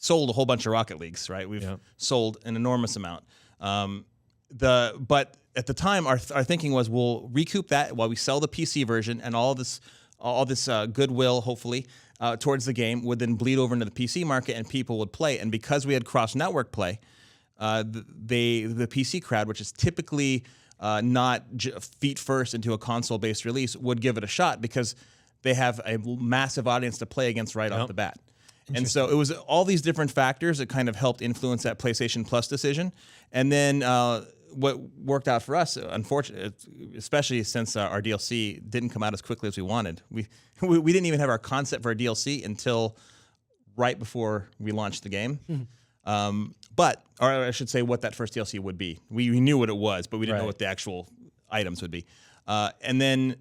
sold a whole bunch of Rocket Leagues, right? We've sold an enormous amount. But at the time, our thinking was we'll recoup that while we sell the PC version, and all this goodwill, hopefully, towards the game would then bleed over into the PC market, and people would play. And because we had cross-network play, the PC crowd, which is typically not feet first into a console-based release, would give it a shot because they have a massive audience to play against right off the bat. And so it was all these different factors that kind of helped influence that PlayStation Plus decision. And then what worked out for us, unfortunately, especially since our DLC didn't come out as quickly as we wanted. We didn't even have our concept for a DLC until right before we launched the game. Or I should say what that first DLC would be. We knew what it was, but we didn't know what the actual items would be. And then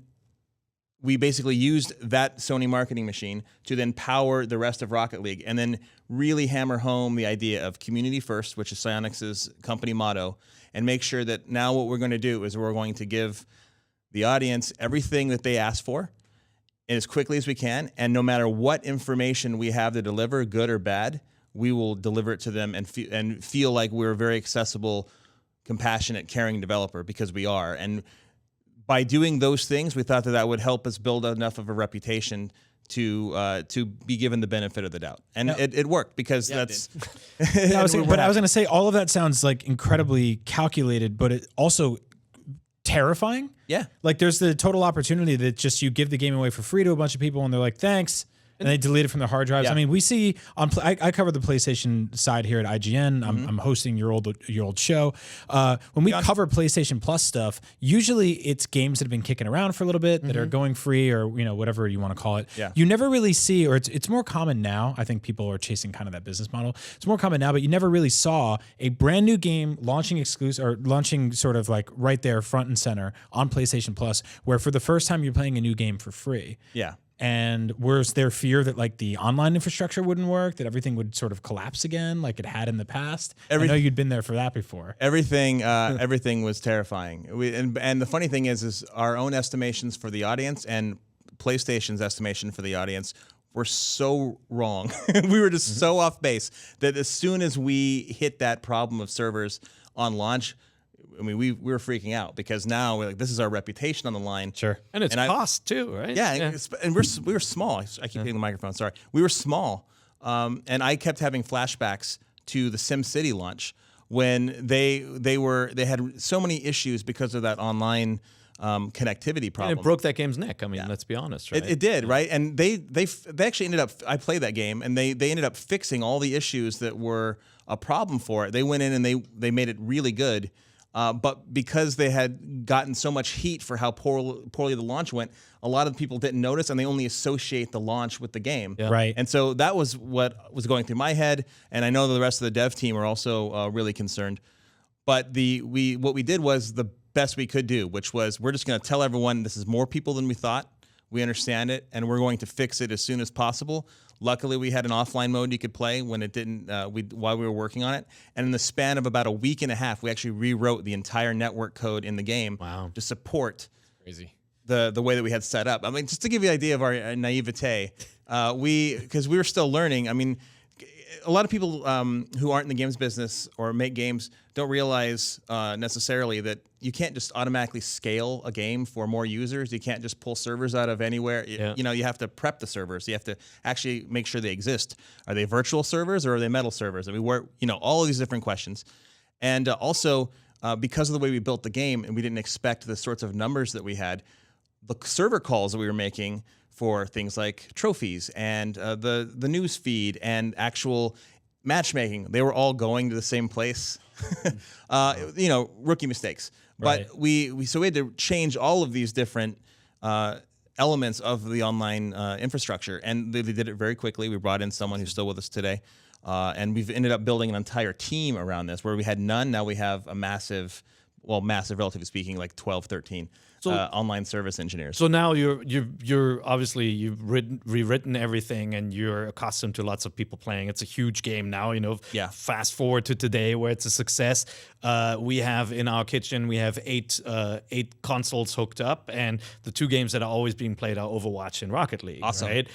we basically used that Sony marketing machine to then power the rest of Rocket League and then really hammer home the idea of community first, which is Psyonix's company motto, and make sure that now what we're going to do is we're going to give the audience everything that they ask for as quickly as we can, and no matter what information we have to deliver, good or bad, we will deliver it to them and feel like we're a very accessible, compassionate, caring developer, because we are. And by doing those things, we thought that would help us build enough of a reputation to be given the benefit of the doubt, and it worked because that's. I was going to say all of that sounds like incredibly calculated, but it also terrifying. Yeah, like there's the total opportunity that just you give the game away for free to a bunch of people, and they're like, thanks. And they delete it from their hard drives. Yeah. I mean, we see on I cover the PlayStation side here at IGN. I'm hosting your old show. When we cover PlayStation Plus stuff, usually it's games that have been kicking around for a little bit that are going free, or whatever you want to call it. Yeah. You never really see, or it's more common now. I think people are chasing kind of that business model. It's more common now, but you never really saw a brand new game launching exclusive or launching sort of like right there front and center on PlayStation Plus, where for the first time you're playing a new game for free. Yeah. And was there fear that like the online infrastructure wouldn't work, that everything would sort of collapse again like it had in the past? I know you'd been there for that before. Everything was terrifying. And the funny thing is our own estimations for the audience and PlayStation's estimation for the audience were so wrong. We were just so off base that as soon as we hit that problem of servers on launch, I mean, we were freaking out because now we're like, this is our reputation on the line. Sure. And it's cost too, right? Yeah. And we were small. I keep hitting the microphone. Sorry. We were small. And I kept having flashbacks to the SimCity launch when they had so many issues because of that online connectivity problem. And it broke that game's neck. I mean, let's be honest, right? It did, right? And they actually ended up, I played that game, and they ended up fixing all the issues that were a problem for it. They went in and they made it really good. But because they had gotten so much heat for how poorly the launch went, a lot of people didn't notice, and they only associate the launch with the game. Yeah. Right. And so that was what was going through my head, and I know the rest of the dev team are also really concerned. But what we did was the best we could do, which was we're just going to tell everyone this is more people than we thought. We understand it, and we're going to fix it as soon as possible. Luckily, we had an offline mode you could play when it didn't. While we were working on it, and in the span of about a week and a half, we actually rewrote the entire network code in the game to support the way that we had set up. I mean, just to give you an idea of our naivete, because we were still learning. I mean, a lot of people who aren't in the games business or make games don't realize necessarily that you can't just automatically scale a game for more users. You can't just pull servers out of anywhere. You know, you have to prep the servers. You have to actually make sure they exist. Are they virtual servers or are they metal servers? I mean, all of these different questions. And also, because of the way we built the game and we didn't expect the sorts of numbers that we had, the server calls that we were making for things like trophies and the news feed and actual matchmaking, they were all going to the same place. Rookie mistakes. But we had to change all of these different elements of the online infrastructure, and they did it very quickly. We brought in someone who's still with us today, and we've ended up building an entire team around this. Where we had none, now we have a massive, relatively speaking, like 12, 13 online service engineers. So now you're obviously you've rewritten everything, and you're accustomed to lots of people playing. It's a huge game now. Fast forward to today, where it's a success. We have in our kitchen, we have eight consoles hooked up, and the two games that are always being played are Overwatch and Rocket League. Awesome. Right?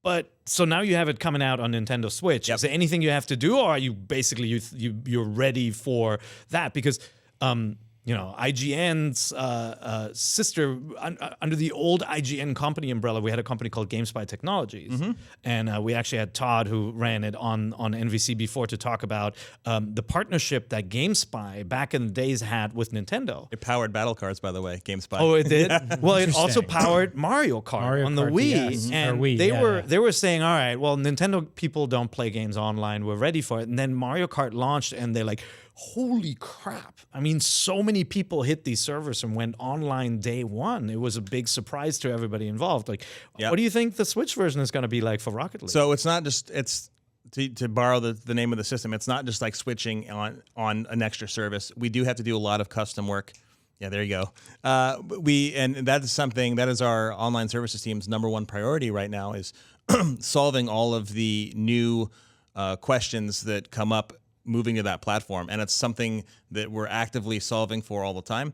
But so now you have it coming out on Nintendo Switch. Yep. Is there anything you have to do, or are you basically you're ready for that? Because IGN's sister under the old IGN company umbrella. We had a company called GameSpy Technologies, and we actually had Todd, who ran it on NVC before, to talk about the partnership that GameSpy back in the days had with Nintendo. It powered battle cards, by the way, GameSpy. Oh, it did. Well, it also powered Mario Kart on the Kart Wii, DS. and Or Wii, they were saying, all right, well, Nintendo people don't play games online. We're ready for it. And then Mario Kart launched, and they're like, holy crap. I mean, so many people hit these servers and went online day one. It was a big surprise to everybody involved. Like, what do you think the Switch version is going to be like for Rocket League? So it's not just, to borrow the name of the system, it's not just like switching on an extra service. We do have to do a lot of custom work. Yeah, there you go. And that is something, that is our online services team's number one priority right now, is solving all of the new questions that come up moving to that platform, and it's something that we're actively solving for all the time.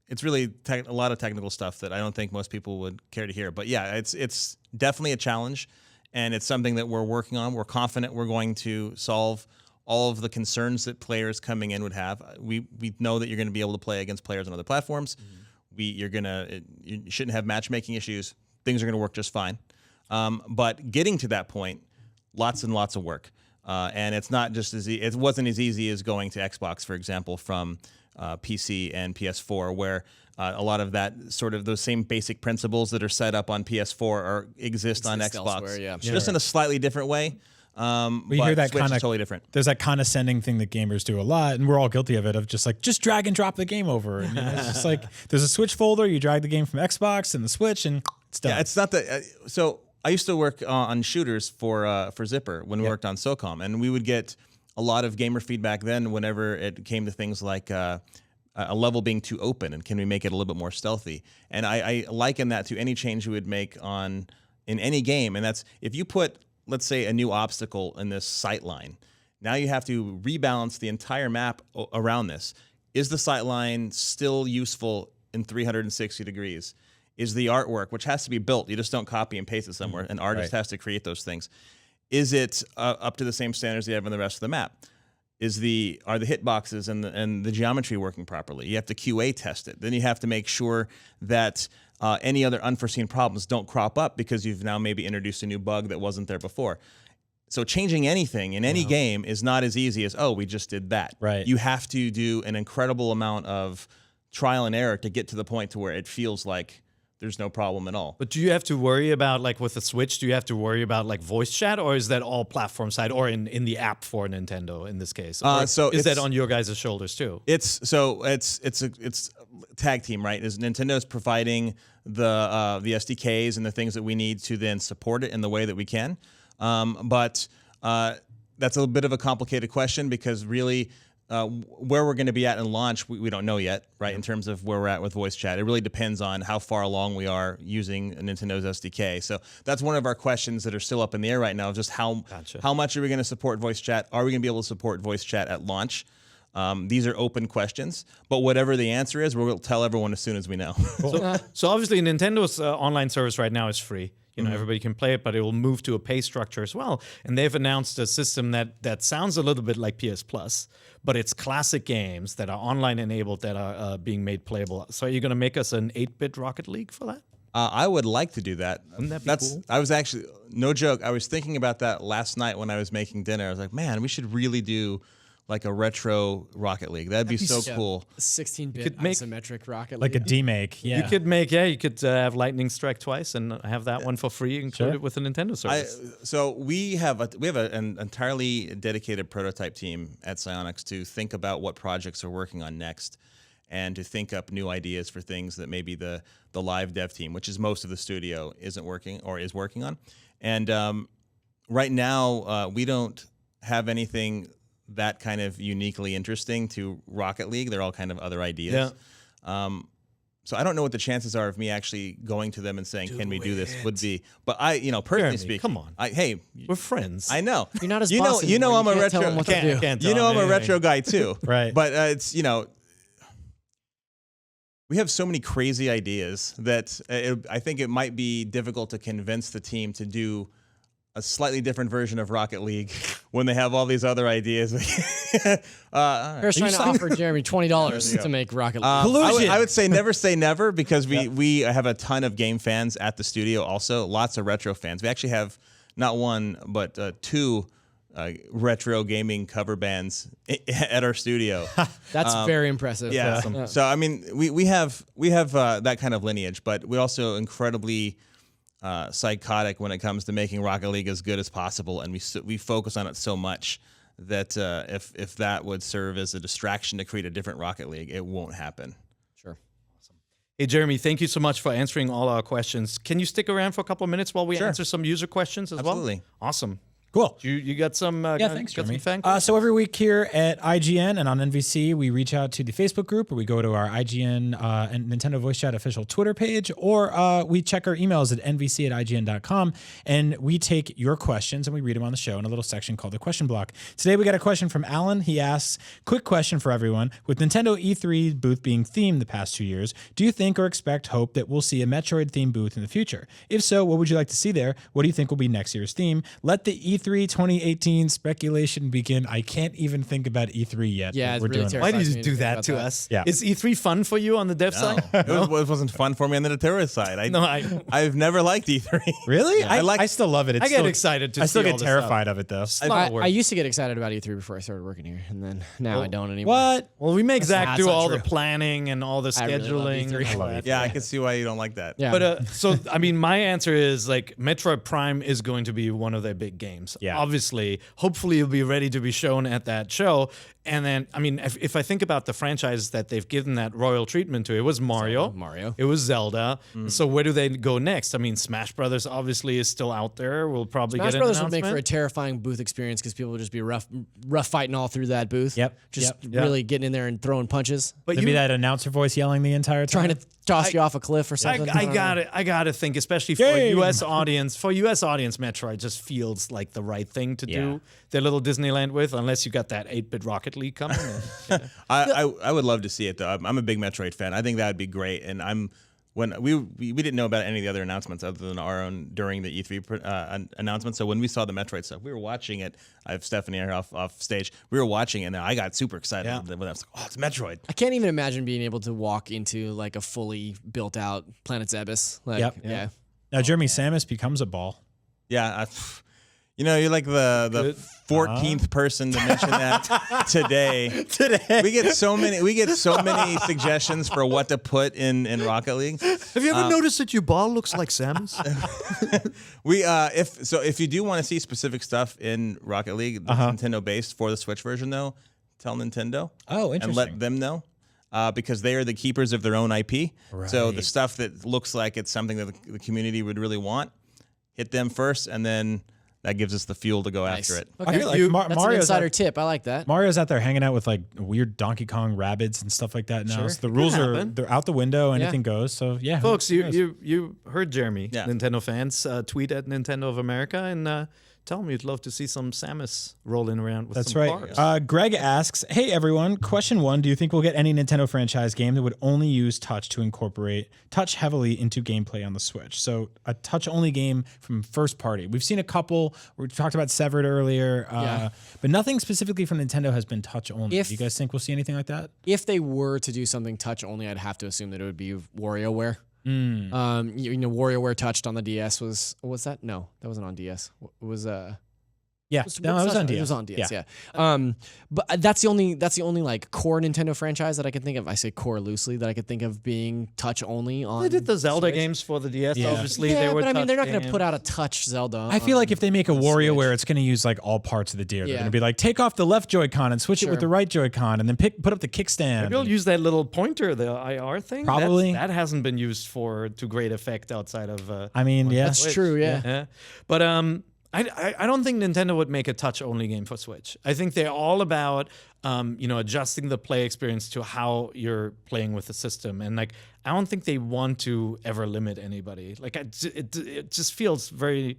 It's really a lot of technical stuff that I don't think most people would care to hear. But yeah, it's definitely a challenge, and it's something that we're working on. We're confident we're going to solve all of the concerns that players coming in would have. We know that you're going to be able to play against players on other platforms. You shouldn't have matchmaking issues. Things are going to work just fine. But getting to that point, lots and lots of work. And it's not just it wasn't as easy as going to Xbox, for example, from PC and PS4, where a lot of that sort of those same basic principles that are set up on PS4 exist on Xbox, elsewhere, just in a slightly different way. We hear that Switch kind is of totally different. There's that condescending thing that gamers do a lot, and we're all guilty of it. Of just drag and drop the game over. And it's just like there's a Switch folder, you drag the game from Xbox and the Switch, and it's done. Yeah, it's not that. So I used to work on shooters for Zipper when we worked on SOCOM, and we would get a lot of gamer feedback then whenever it came to things like a level being too open and can we make it a little bit more stealthy. And I liken that to any change we would make in any game, and that's if you put, let's say, a new obstacle in this sight line. Now you have to rebalance the entire map around this. Is the sight line still useful in 360 degrees? Is the artwork, which has to be built, you just don't copy and paste it somewhere, an artist has to create those things. Is it up to the same standards you have on the rest of the map? Are the hitboxes and the geometry working properly? You have to QA test it. Then you have to make sure that any other unforeseen problems don't crop up because you've now maybe introduced a new bug that wasn't there before. So changing anything in any game is not as easy as, we just did that. Right. You have to do an incredible amount of trial and error to get to the point to where it feels like there's no problem at all. But do you have to worry about, like with the Switch, do you have to worry about like voice chat, or is that all platform side, or in the app for Nintendo in this case? Or is that on your guys' shoulders too? It's tag team, right? Nintendo's providing the SDKs and the things that we need to then support it in the way that we can. But that's a bit of a complicated question because really where we're going to be at in launch, we don't know yet, right? In terms of where we're at with voice chat, it really depends on how far along we are using Nintendo's SDK. So that's one of our questions that are still up in the air right now. Just how much are we going to support voice chat? Are we going to be able to support voice chat at launch? These are open questions, but whatever the answer is, we'll tell everyone as soon as we know. So obviously, Nintendo's online service right now is free. Everybody can play it, but it will move to a pay structure as well. And they've announced a system that sounds a little bit like PS Plus, but it's classic games that are online enabled that are being made playable. So are you going to make us an 8-bit Rocket League for that? I would like to do that. Wouldn't that be cool? I was actually, no joke, I was thinking about that last night when I was making dinner. I was like, man, we should really do like a retro Rocket League. That'd be so cool. 16-bit isometric Rocket League. Like a D-make, You could make, you could have Lightning Strike twice and have that one for free included with the Nintendo service. So we have an entirely dedicated prototype team at Psyonix to think about what projects we're working on next and to think up new ideas for things that maybe the live dev team, which is most of the studio, isn't working or is working on. And right now, we don't have anything that kind of uniquely interesting to Rocket League. They're all kind of other ideas. Yeah. So I don't know what the chances are of me actually going to them and saying, "Can we do this?" Would be, but I, personally speaking, come on, we're friends. I know you're not as I'm a retro. I'm a retro guy too, right? But it's we have so many crazy ideas that I think it might be difficult to convince the team to do a slightly different version of Rocket League when they have all these other ideas. Bear's trying to offer Jeremy $20 to make Rocket League. I would say never say never, because we have a ton of game fans at the studio. Also, lots of retro fans. We actually have not one but two retro gaming cover bands at our studio. That's very impressive. Yeah. Awesome. So I mean, we have that kind of lineage, but we're also incredibly psychotic when it comes to making Rocket League as good as possible, and we focus on it so much that if that would serve as a distraction to create a different Rocket League, it won't happen. Sure. Hey, Jeremy, thank you so much for answering all our questions. Can you stick around for a couple of minutes while we Sure. answer some user questions as well? Absolutely. Awesome. Cool. You got some Thanks, got Jeremy. some fan So every week here at IGN and on NVC, we reach out to the Facebook group, or we go to our IGN and Nintendo Voice Chat official Twitter page, or we check our emails at nvc@ign.com, and we take your questions and we read them on the show in a little section called the question block. Today we got a question from Alan. He asks, quick question for everyone. With Nintendo E3 booth being themed the past 2 years, do you think or hope that we'll see a Metroid themed booth in the future? If so, what would you like to see there? What do you think will be next year's theme? Let the E3 2018 speculation begin. I can't even think about E3 yet. Yeah, but it's we're really doing it. terrifying. Why did me you to do think that about to that. us? Yeah. Is E3 fun for you on the dev side? It wasn't fun for me on the Nintendo side. I've never liked E3. Really? I like- I still love it. It's I get still- excited to I still see all get this terrified of it though. I used to get excited about E3 before I started working here, and then now I don't anymore. What? Well, we make Zach That's do not all true. the planning and all the I really love scheduling. E3. and all that. Yeah, I can see why you don't like that. Yeah. But so I mean, my answer is like Metroid Prime is going to be one of their big games. Yeah. Obviously, hopefully it'll be ready to be shown at that show. And then, I mean, if I think about the franchises that they've given that royal treatment to, it was Mario. It was Zelda. So where do they go next? I mean, Smash Brothers obviously is still out there. We'll probably Smash get an Brothers would announcement. make for a terrifying booth experience because people would just be rough fighting all through that booth. Yep. Just Yep. really getting in there and throwing punches, But There'd be that announcer voice yelling the entire time. trying to toss you off a cliff or something. I got to think, especially for a US audience. For a US audience, Metroid just feels like the right thing to do their little Disneyland with, unless you got that 8-bit Rocket League coming. I would love to see it though. I'm a big Metroid fan. I think that would be great. And when we didn't know about any of the other announcements other than our own during the E3 announcement. So when we saw the Metroid stuff, we were watching it. I have Stephanie here off stage. We were watching it, and I got super excited when I was like, "Oh, it's Metroid!" I can't even imagine being able to walk into like a fully built out Planet Zebes. Like, Yep. yeah. Now Jeremy Samus becomes a ball. Yeah, you're like the 14th person to mention that today. We get so many suggestions for what to put in Rocket League. Have you ever noticed that your ball looks like Samus? If you do want to see specific stuff in Rocket League, Nintendo based for the Switch version though, tell Nintendo. Oh, and interesting. let them know. Because they are the keepers of their own IP. Right. So the stuff that looks like it's something that the community would really want, hit them first, and then that gives us the fuel to go after it. Okay. I feel like That's Mario's an insider tip. I like that. Mario's out there hanging out with like weird Donkey Kong rabbits and stuff like that now. Sure. So the rules happen. they're out the window. Anything goes. So yeah, Folks, who knows? you heard Jeremy. Yeah. Nintendo fans, tweet at Nintendo of America and tell them you'd love to see some Samus rolling around with That's some right. cars. Greg asks, "Hey everyone, question 1: do you think we'll get any Nintendo franchise game that would only use touch to incorporate touch heavily into gameplay on the Switch? So a touch-only game from first party. We've seen a couple. We talked about Severed earlier, but nothing specifically from Nintendo has been touch only. Do you guys think we'll see anything like that? If they were to do something touch only, I'd have to assume that it would be WarioWare. WarioWare touched on the DS was that? No, that wasn't on DS. It was Yeah, no, it was on DS. It was on DS, yeah. But that's the only like core Nintendo franchise that I can think of. I say core loosely that I could think of being touch only on. They did the Zelda Switch. games for the DS, Yeah. obviously. Yeah, they were but I mean, they're not going to touch put games. out a touch Zelda. I feel like if they make a on WarioWare, Switch. it's going to use like all parts of the deer. They're Yeah. going to be like, take off the left Joy-Con and switch it with Sure. the right Joy-Con, and then put up the kickstand. Maybe I'll use that little pointer, the IR thing. Probably. that hasn't been used to great effect outside of. I mean, yeah, That's true, yeah. Yeah. But I don't think Nintendo would make a touch-only game for Switch. I think they're all about adjusting the play experience to how you're playing with the system, and like I don't think they want to ever limit anybody. Like it just feels very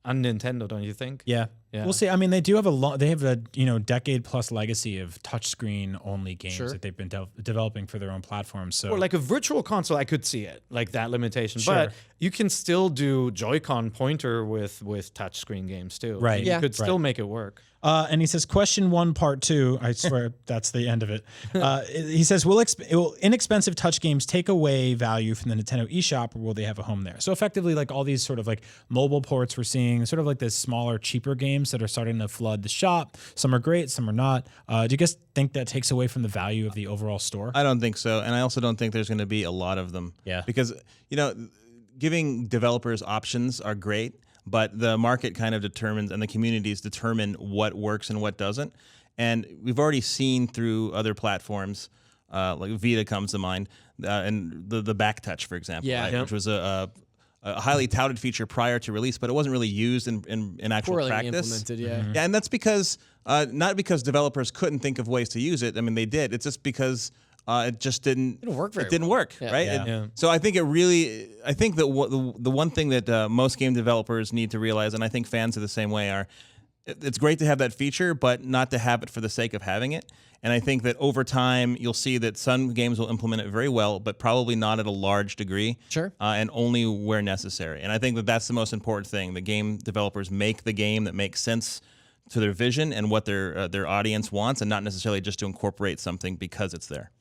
un-Nintendo, don't you think? yeah. Yeah. We'll see. I mean, they do have a decade plus legacy of touchscreen only games that they've been developing for their own platforms. So Or like a virtual console, I could see it, like that limitation. Sure. But you can still do Joy-Con pointer with touchscreen games too. Right. You Yeah. could still make it work. And he says, question 1, part 2. I swear that's the end of it. He says, will inexpensive touch games take away value from the Nintendo eShop, or will they have a home there? So effectively, like all these sort of like mobile ports we're seeing, sort of like the smaller, cheaper games that are starting to flood the shop. Some are great, some are not. Do you guys think that takes away from the value of the overall store? I don't think so, and I also don't think there's going to be a lot of them. Yeah. Because giving developers options are great, but the market kind of determines, and the communities determine what works and what doesn't. And we've already seen through other platforms, like Vita comes to mind, and the back touch, for example, Yeah. right? Yep. Which was a highly touted feature prior to release, but it wasn't really used in actual Poorly practice. implemented, yeah. Yeah, and that's because not because developers couldn't think of ways to use it. I mean, they did. It's just because it just didn't work very It didn't well. work, Yeah. right? Yeah. Yeah. So I think that the one thing that most game developers need to realize, and I think fans are the same way, are it's great to have that feature, but not to have it for the sake of having it. And I think that over time, you'll see that some games will implement it very well, but probably not at a large degree. Sure. And only where necessary. And I think that that's the most important thing. The game developers make the game that makes sense to their vision and what their audience wants, and not necessarily just to incorporate something because it's there.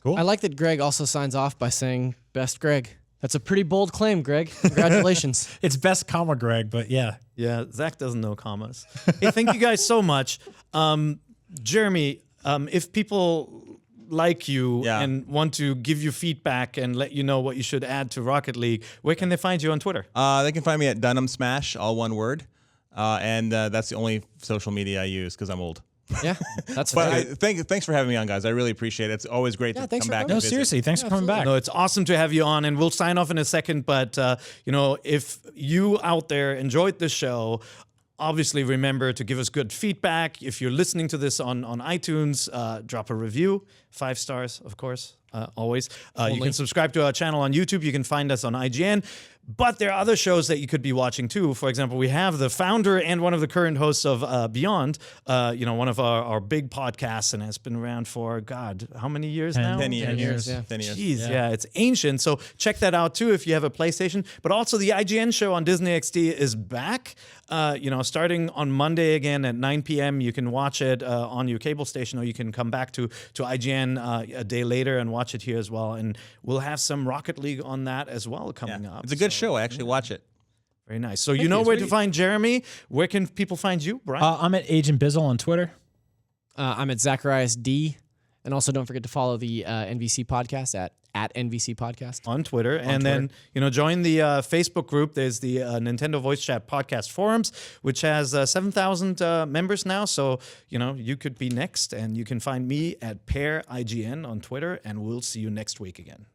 Cool. I like that Greg also signs off by saying "Best Greg." That's a pretty bold claim, Greg. Congratulations. It's best comma, Greg, but yeah. Yeah, Zach doesn't know commas. Hey, thank you guys so much. Jeremy, if people like you and want to give you feedback and let you know what you should add to Rocket League, where can they find you on Twitter? They can find me at Dunham Smash, all one word. And that's the only social media I use because I'm old. Yeah, that's But fair. thanks for having me on, guys. I really appreciate it. It's always great to thanks come for back. coming. and No, visit. seriously, thanks for coming back. No, it's awesome to have you on, and we'll sign off in a second. But if you out there enjoyed the show, obviously remember to give us good feedback. If you're listening to this on iTunes, drop a review, 5 stars, of course. Always. You can subscribe to our channel on YouTube. You can find us on IGN. But there are other shows that you could be watching too. For example, we have the founder and one of the current hosts of Beyond, one of our big podcasts, and has been around for, God, how many years now? 10 years. 10 years, yeah. 10 years. Jeez, yeah, it's ancient. So check that out too if you have a PlayStation. But also the IGN show on Disney XD is back. Starting on Monday again at 9 p.m. You can watch it on your cable station, or you can come back to IGN a day later and watch it here as well. And we'll have some Rocket League on that as well coming up. It's a good show. I actually watch it. Very nice. So you know where to find Jeremy. Where can people find you, Brian? I'm at Agent Bizzle on Twitter. I'm at Zacharias D. And also don't forget to follow the NVC podcast at NVC Podcast. On Twitter. Then, join the Facebook group. There's the Nintendo Voice Chat Podcast Forums, which has 7,000 members now. So, you could be next. And you can find me at PairIGN on Twitter. And we'll see you next week again.